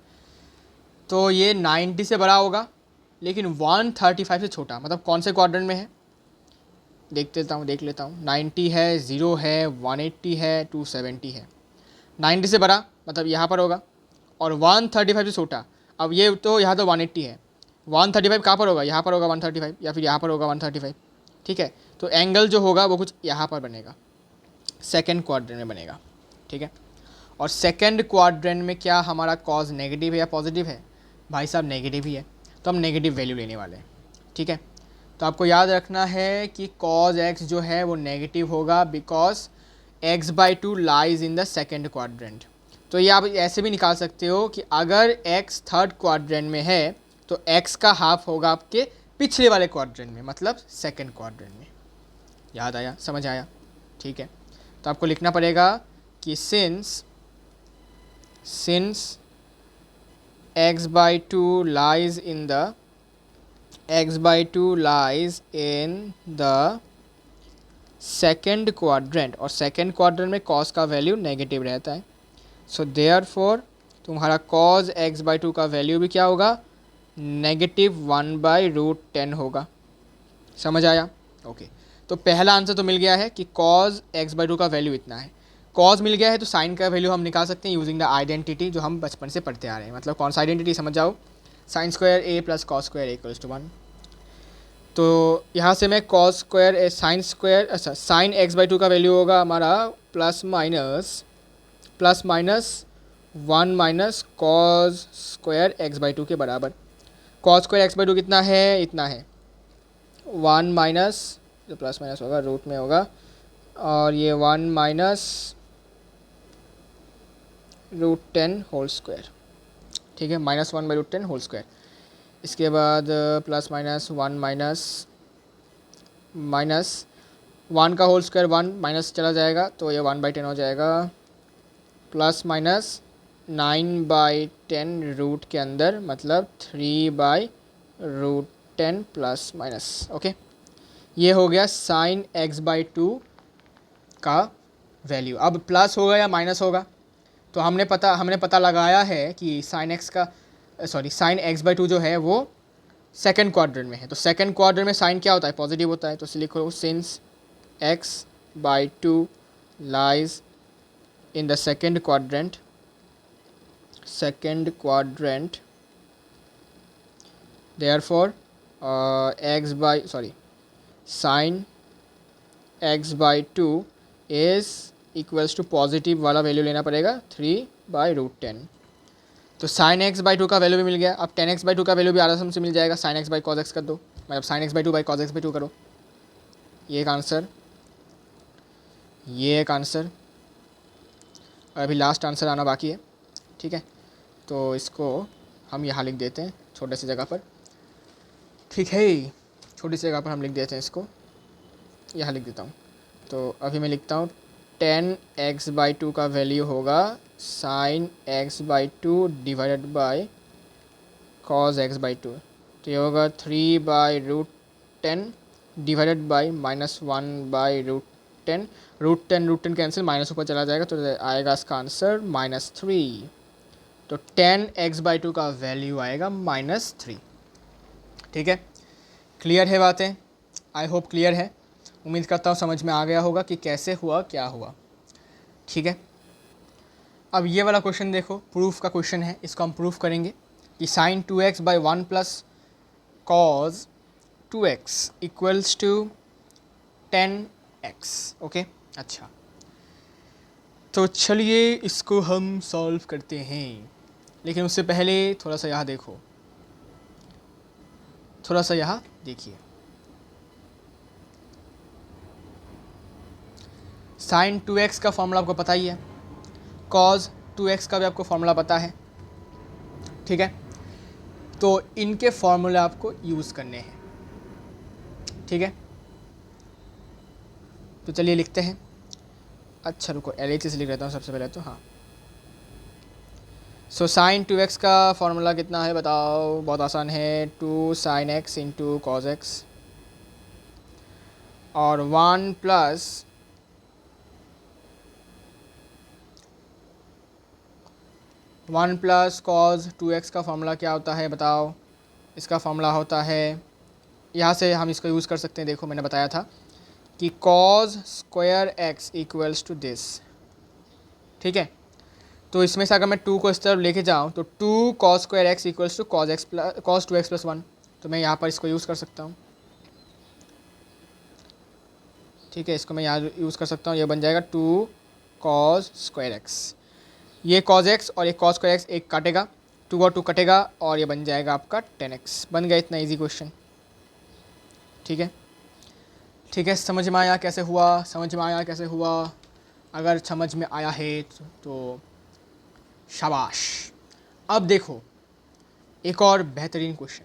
तो ये 90 से बड़ा होगा लेकिन 135 से छोटा, मतलब कौन से क्वाड्रेंट में है देख लेता हूँ। 90 है, 0 है, 180 है, 270 है। 90 से बड़ा मतलब यहाँ पर होगा, और 135 से छोटा, अब ये तो यहाँ तो 180 है, 135 कहाँ पर होगा, यहाँ पर होगा 135, या फिर यहाँ पर होगा 135। ठीक है, तो एंगल जो होगा वो कुछ यहाँ पर बनेगा, सेकेंड क्वाड्रेंट में बनेगा। ठीक है, और सेकेंड क्वाड्रेंट में क्या हमारा कॉज नेगेटिव है या पॉजिटिव है? भाई साहब नेगेटिव ही है, तो हम नेगेटिव वैल्यू लेने वाले हैं। ठीक है, तो आपको याद रखना है कि कॉज एक्स जो है वो नेगेटिव होगा, because x/2 lies in the second quadrant. तो ये आप ऐसे भी निकाल सकते हो कि अगर x थर्ड क्वाड्रेंट में है तो x का हाफ होगा आपके पिछले वाले क्वाड्रेंट में, मतलब सेकेंड क्वाड्रेंट में। याद आया, समझ आया? ठीक है, तो आपको लिखना पड़ेगा कि since x/2 lies in the second quadrant, और सेकेंड क्वाड्रेंट में कॉस का वैल्यू नेगेटिव रहता है। सो देयरफॉर तुम्हारा कॉस x/2 का वैल्यू भी क्या होगा, -1/√10 होगा। समझ आया? ओके, तो पहला आंसर तो मिल गया है कि कॉस x/2 का वैल्यू इतना है। कॉस मिल गया है तो साइन का वैल्यू हम निकाल सकते हैं यूजिंग द आइडेंटिटी जो हम बचपन से पढ़ते आ रहे हैं। मतलब कौन सा आइडेंटिटी समझ जाओ, sin square a + cos square a = 1। तो यहाँ से मैं cos स्क्वायर sin स्क्वायर, अच्छा sin x/2 का वैल्यू होगा हमारा +- 1 - cos स्क्वायर x/2 के बराबर। cos स्क्वायर x/2 कितना है, इतना है 1 माइनस, जो प्लस माइनस होगा रूट में होगा, और ये 1 - √10 होल स्क्वायर। ठीक है, -1/√10 होल स्क्वायर। इसके बाद +- 1 का होल स्क्वायर 1 माइनस चला जाएगा तो ये 1/10 हो जाएगा, +- 9/10 रूट के अंदर, मतलब 3/√10 +- ओके। ये हो गया sin x/2 का वैल्यू। अब प्लस होगा या माइनस होगा, तो हमने पता लगाया है कि sin x/2 जो है वो सेकेंड क्वाड्रेंट में है। तो सेकेंड क्वाड्रेंट में साइन क्या होता है, पॉजिटिव होता है। तो लिखो since x/2 lies in the second quadrant, therefore sin x/2 is equals to positive वाला वैल्यू लेना पड़ेगा 3/√10। तो sin x/2 का वैल्यू भी मिल गया। अब tan x/2 का वैल्यू भी आराम से मिल जाएगा, sin x cos x कर दो, मतलब sin x/2 cos x/2 करो। ये एक आंसर, ये एक आंसर, और अभी लास्ट आंसर आना बाकी है। ठीक है, तो इसको हम यहाँ लिख देते हैं छोटे सी जगह पर। ठीक है, छोटी सी जगह पर हम लिख देते हैं इसको, यहाँ लिख देता हूँ। तो अभी मैं लिखता हूँ tan x/2 का वैल्यू होगा sin x/2 divided by cos x/2। तो ये होगा 3/√10 डिवाइडेड बाय -1/√10। √10 कैंसिल, माइनस ऊपर चला जाएगा तो आएगा इसका आंसर -3। तो tan x/2 का वैल्यू आएगा -3। ठीक है, क्लियर है बातें? आई होप क्लियर है। उम्मीद करता हूँ समझ में आ गया होगा कि कैसे हुआ, क्या हुआ। ठीक है, अब ये वाला क्वेश्चन देखो, प्रूफ का क्वेश्चन है। इसको हम प्रूफ करेंगे कि sin 2x/1 + cos 2x equals to 10x। Okay, अच्छा, तो चलिए इसको हम सॉल्व करते हैं। लेकिन उससे पहले थोड़ा सा यहाँ देखो, थोड़ा सा यहाँ देखिए। sin 2x का फॉर्मूला आपको पता ही है, cos 2x का भी आपको फॉर्मूला पता है। ठीक है, तो इनके फॉर्मूले आपको यूज़ करने हैं। ठीक है, तो चलिए लिखते हैं। अच्छा रुको, LHS लिख लेता हूँ सबसे पहले तो। हाँ, सो sin 2x का फॉर्मूला कितना है बताओ? बहुत आसान है, 2 sin x × cos x। और 1 प्लस कॉज 2x का फॉर्मूला क्या होता है बताओ। इसका फॉर्मूला होता है, यहाँ से हम इसको यूज़ कर सकते हैं। देखो मैंने बताया था कि cos square x equals to this, ठीक है। तो इसमें से अगर मैं 2 को इस तरफ लेके जाऊँ तो 2 cos square x equals to cos 2x plus 1, तो मैं यहाँ पर इसको यूज़ कर सकता हूँ, ठीक है। इसको मैं यहाँ यूज़ कर सकता हूँ, ये बन जाएगा 2 कॉस स्क्वायर एक्स। ये कॉस एक्स और एक कॉस स्क्वायर एक्स एक काटेगा, 2 और 2 कटेगा और ये बन जाएगा आपका 10x। बन गया, इतना इजी क्वेश्चन, ठीक है। ठीक है, समझ में आया कैसे हुआ, समझ में आया कैसे हुआ। अगर समझ में आया है तो शाबाश। अब देखो एक और बेहतरीन क्वेश्चन,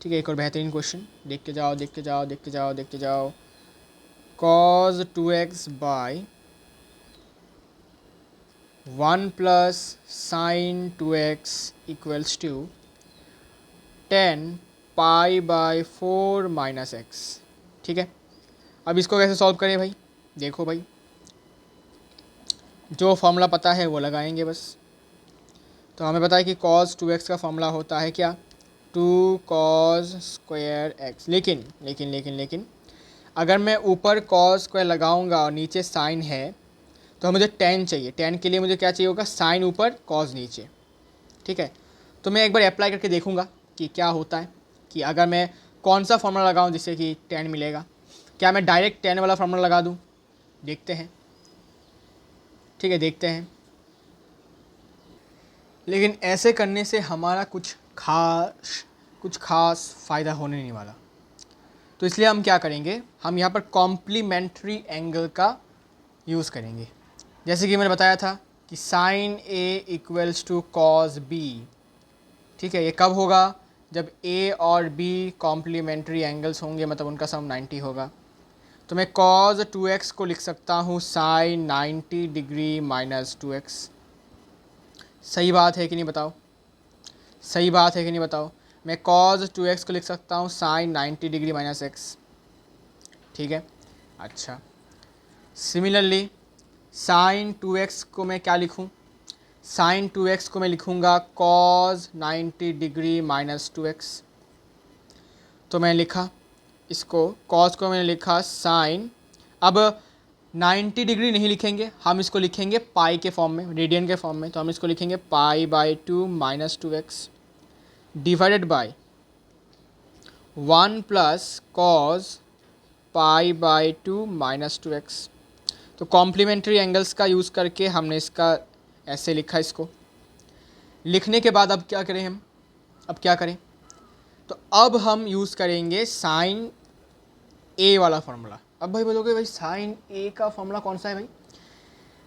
ठीक है, एक और बेहतरीन क्वेश्चन। देखते जाओ देखते जाओ देखते जाओ देखते जाओ। cos 2x by 1 plus sine 2x equals to 10 pi by 4 minus x, ठीक है। अब इसको कैसे सॉल्व करें भाई, देखो भाई, जो फॉर्मूला पता है वो लगाएंगे बस। तो हमें पता है कि cos 2x का फॉर्मूला होता है क्या, 2 cos स्क्वायर एक्स। लेकिन लेकिन लेकिन लेकिन अगर मैं ऊपर cos स्क्वायर लगाऊंगा और नीचे साइन है तो मुझे tan चाहिए। tan के लिए मुझे क्या चाहिए होगा, साइन ऊपर cos नीचे, ठीक है। तो मैं एक बार अप्लाई करके देखूंगा कि क्या होता है, कि अगर मैं कौन सा फॉर्मूला लगाऊं जिससे कि tan मिलेगा। क्या मैं डायरेक्ट tan वाला फॉर्मूला लगा दूं, देखते हैं, ठीक है, देखते हैं। लेकिन ऐसे करने से हमारा कुछ खास फ़ायदा होने नहीं वाला। तो इसलिए हम क्या करेंगे, हम यहाँ पर कॉम्प्लीमेंट्री एंगल का यूज़ करेंगे। जैसे कि मैंने बताया था कि sine a equals to cos b, ठीक है। ये कब होगा, जब ए और बी कॉम्प्लीमेंट्री एंगल्स होंगे, मतलब उनका सम 90 होगा। तो मैं कॉस 2x को लिख सकता हूँ साइन 90 डिग्री माइनस 2x। सही बात है कि नहीं बताओ, सही बात है कि नहीं बताओ। मैं cos 2x को लिख सकता हूँ साइन 90 डिग्री माइनस एक्स, ठीक है। अच्छा, सिमिलरली साइन 2x को मैं क्या लिखूँ, साइन 2x को मैं लिखूँगा cos 90 डिग्री माइनस 2x। तो मैं लिखा इसको, cos को मैंने लिखा साइन, अब 90 डिग्री नहीं लिखेंगे, हम इसको लिखेंगे पाई के फॉर्म में, रेडियन के फॉर्म में। तो हम इसको लिखेंगे पाई by 2 minus 2x divided by 1 plus cos pi by 2 minus 2x। तो कॉम्प्लीमेंट्री एंगल्स का यूज़ करके हमने इसका ऐसे लिखा। इसको लिखने के बाद अब क्या करें हम, अब क्या करें, तो अब हम यूज़ करेंगे साइन ए वाला फार्मूला। अब भाई बोलोगे भाई साइन ए का फॉर्मूला कौन सा है भाई,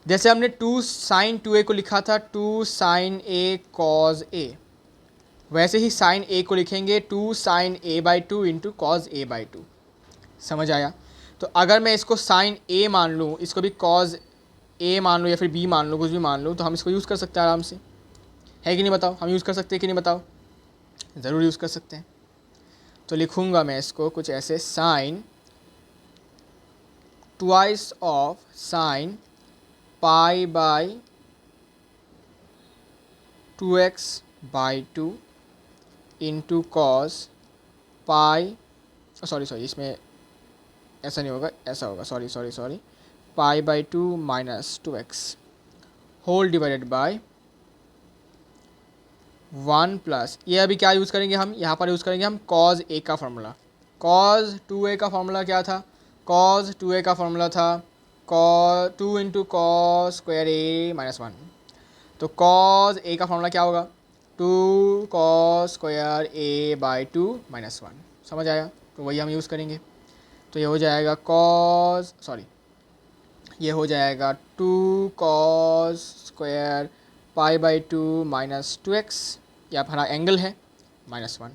जैसे हमने 2 साइन 2a को लिखा था 2 साइन ए कॉज ए, वैसे ही साइन ए को लिखेंगे 2 sine a by 2 into cos a by 2। समझ आया। तो अगर मैं इसको साइन ए मान लूँ, इसको भी कॉज ए मान लूँ या फिर बी मान लूँ, कुछ भी मान लूँ, तो हम इसको यूज़ कर सकते हैं आराम से, है कि नहीं बताओ। हम यूज़ कर सकते हैं कि नहीं बताओ, ज़रूर यूज़ कर सकते हैं। तो लिखूँगा मैं इसको कुछ ऐसे, sine twice of sine pi by 2x by 2 into cos pi, sorry इसमें ऐसा नहीं होगा, ऐसा होगा, sorry pi by 2 minus 2x whole divided by 1 plus, ये अभी क्या यूज़ करेंगे हम, यहाँ पर यूज़ करेंगे हम कॉज ए का फार्मूला। कॉज 2a का फार्मूला क्या था, कॉज 2a का फार्मूला था कॉ 2 इंटू कॉस स्क्वायर ए माइनस 1। तो कॉज ए का फार्मूला क्या होगा, 2 cos square A by 2 minus 1। समझ आया, तो वही हम यूज़ करेंगे। तो ये हो जाएगा ये हो जाएगा 2 cos square pi by 2 minus 2x, या हमारा एंगल है माइनस 1,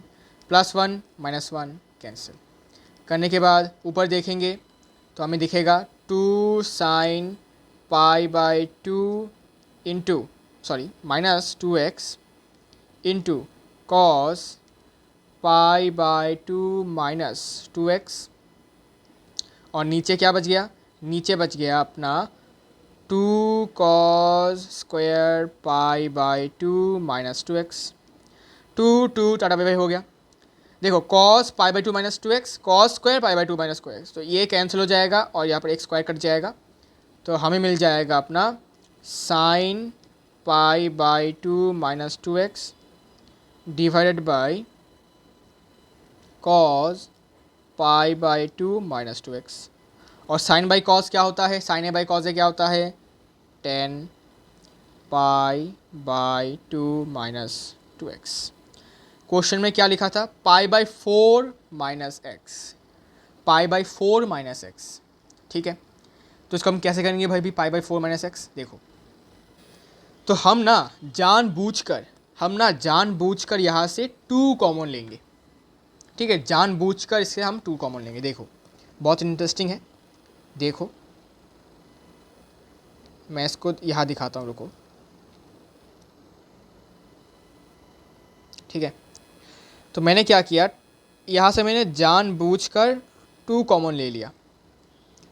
प्लस 1 माइनस 1 कैंसिल करने के बाद ऊपर देखेंगे तो हमें दिखेगा 2 sign pi by 2 into minus 2x into cos pi by 2 minus 2x और नीचे क्या बच गया, नीचे बच गया अपना 2 cos² π/2 - 2 टाटा बाय बाय हो गया। देखो cos π/2 - 2x, cos² π/2 - x, तो ये कैंसिल हो जाएगा और यहाँ पर एक स्क्वायर कट जाएगा, तो हमें मिल जाएगा अपना sin π/2 - 2x divided by cos π/2 - 2x। और साइन बाई कॉस क्या होता है, sign a by cos A क्या होता है, tan π/2 - 2x। क्वेश्चन में क्या लिखा था, π/4 - x, π/4 - x, ठीक है। तो इसको हम कैसे करेंगे भाई भी π/4 - x, देखो तो हम ना जानबूझकर यहाँ से 2 कॉमन लेंगे, ठीक है, जानबूझकर इससे हम 2 कॉमन लेंगे। देखो बहुत इंटरेस्टिंग है, देखो मैं इसको यहाँ दिखाता हूँ, रुको, ठीक है। तो मैंने क्या किया, यहाँ से मैंने जानबूझकर 2 कॉमन ले लिया,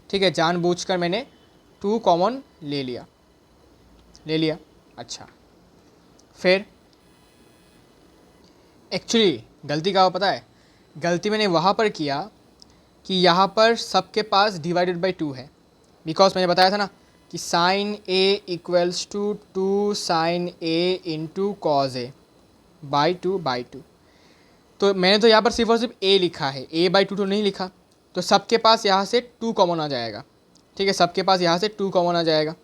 ठीक है, जानबूझकर मैंने 2 कॉमन ले लिया। अच्छा, फिर एक्चुअली गलती क्या हुआ पता है, गलती मैंने वहाँ पर किया कि यहाँ पर सबके पास डिवाइडेड बाई 2 है, बिकॉज मैंने बताया था ना कि sine a equals to 2 sin a into cos a by 2। तो मैंने तो यहाँ पर सिर्फ और सिर्फ a लिखा है, a/2 तो नहीं लिखा, तो सबके पास यहाँ से 2 कॉमन आ जाएगा, ठीक है, सबके पास यहाँ से 2 कॉमन आ जाएगा।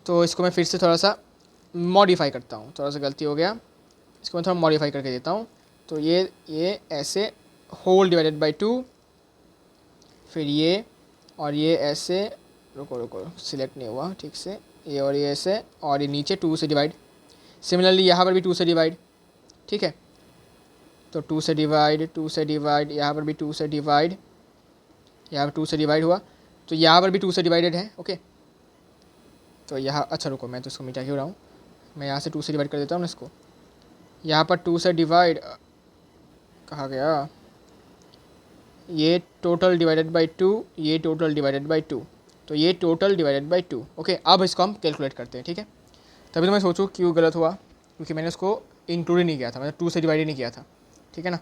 तो इसको मैं फिर से थोड़ा सा मॉडिफाई करता हूँ, थोड़ा सा गलती हो गया, इसको मैं थोड़ा मॉडिफाई करके देता हूँ। तो ये ऐसे होल डिवाइडेड बाई 2, फिर ये और ये ऐसे, रुको सिलेक्ट नहीं हुआ ठीक से, ये और ये ऐसे, और ये नीचे 2 से डिवाइड, सिमिलरली यहाँ पर भी 2 से डिवाइड, ठीक है। तो 2 से डिवाइड, यहाँ पर भी 2 से डिवाइड, यहाँ पर 2 से डिवाइड हुआ, तो यहाँ पर भी 2 से डिवाइडेड है, ओके। तो यहाँ, अच्छा रुको, मैं तो इसको मिटा क्यों रहा हूँ, मैं यहाँ से 2 से डिवाइड कर देता हूँ ना इसको, यहाँ पर 2 से डिवाइड, कहाँ गया, ये टोटल डिवाइडेड बाई 2, ये टोटल डिवाइडेड बाई 2, तो ये टोटल डिवाइडेड बाई 2, ओके। अब इसको हम कैलकुलेट करते हैं, ठीक है। तभी तो मैं सोचूँ क्यों गलत हुआ, क्योंकि मैंने उसको इंक्लूड ही नहीं किया था, मैंने 2 से डिवाइड ही नहीं किया था, ठीक है ना।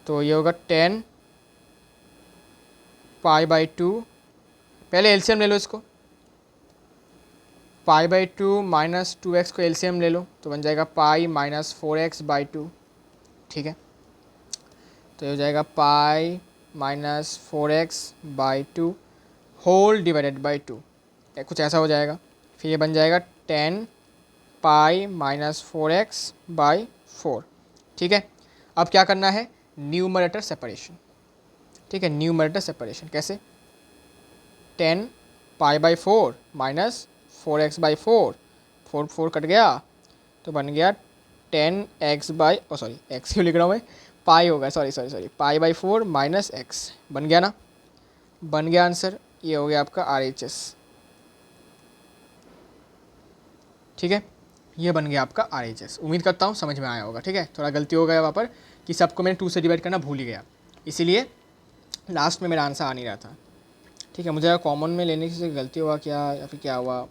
तो ये होगा 10 π/2, पहले एलसीएम ले लो इसको, π/2 - 2x को एलसीएम ले लो, तो बन जाएगा π - 4x/2, ठीक है। तो ये हो जाएगा π - 4x/2 होल डिवाइडेड बाई 2, कुछ ऐसा हो जाएगा। फिर ये बन जाएगा 10 π - 4x/4, ठीक है। अब क्या करना है, न्यूमरेटर सेपरेशन, ठीक है, न्यूमरेटर सेपरेशन कैसे, 10 π/4 - 4x/4, 4 कट गया, तो बन गया 10x/ सॉरी एक्स क्यों लिख रहा हूँ मैं, पाई होगा, सॉरी π/4 - x, बन गया ना, बन गया आंसर, ये हो गया आपका RHS, ठीक है, ये बन गया आपका RHS। उम्मीद करता हूँ समझ में आया होगा, ठीक है। थोड़ा गलती हो गया वहाँ पर कि सबको मैंने 2 से डिवाइड करना भूल ही गया, इसीलिए लास्ट में मेरा आंसर आ नहीं रहा था, ठीक है। मुझे कॉमन में लेने से गलती हुआ क्या या फिर क्या हुआ,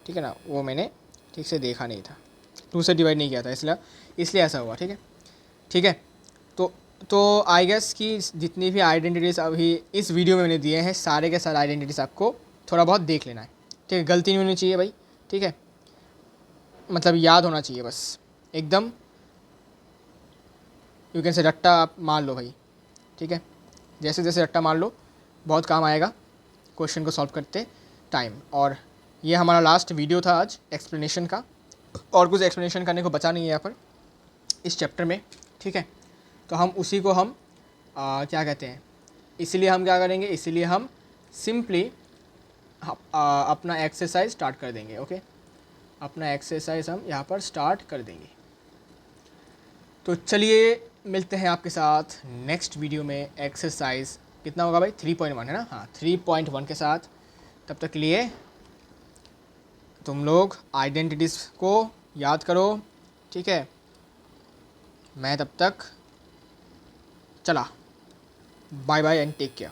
ठीक है ना, वो मैंने ठीक से देखा नहीं था, 2 से डिवाइड नहीं किया था, इसलिए ऐसा हुआ, ठीक है। तो आई गेस कि जितनी भी आइडेंटिटीज़ अभी इस वीडियो में मैंने दिए हैं, सारे के सारे आइडेंटिटीज़ आपको थोड़ा बहुत देख लेना है, ठीक है, गलती नहीं होनी चाहिए भाई, ठीक है, मतलब याद होना चाहिए बस एकदम, यू कैन से रट्टा आप मार लो भाई, ठीक है, जैसे जैसे रट्टा मार लो बहुत काम आएगा क्वेश्चन को सॉल्व करते टाइम। और ये हमारा लास्ट वीडियो था आज एक्सप्लेनेशन का, और कुछ एक्सप्लेनेशन करने को बचा नहीं है यहाँ पर इस चैप्टर में, ठीक है। तो हम उसी को हम क्या कहते हैं, इसीलिए हम क्या करेंगे, इसीलिए हम सिंपली अपना एक्सरसाइज स्टार्ट कर देंगे, ओके, अपना एक्सरसाइज हम यहाँ पर स्टार्ट कर देंगे। तो चलिए मिलते हैं आपके साथ नेक्स्ट वीडियो में, एक्सरसाइज कितना होगा भाई, 3.1 है ना, हाँ 3.1 के साथ। तब तक के लिए तुम लोग आइडेंटिटीज़ को याद करो, ठीक है। मैं तब तक चला, bye bye and take care.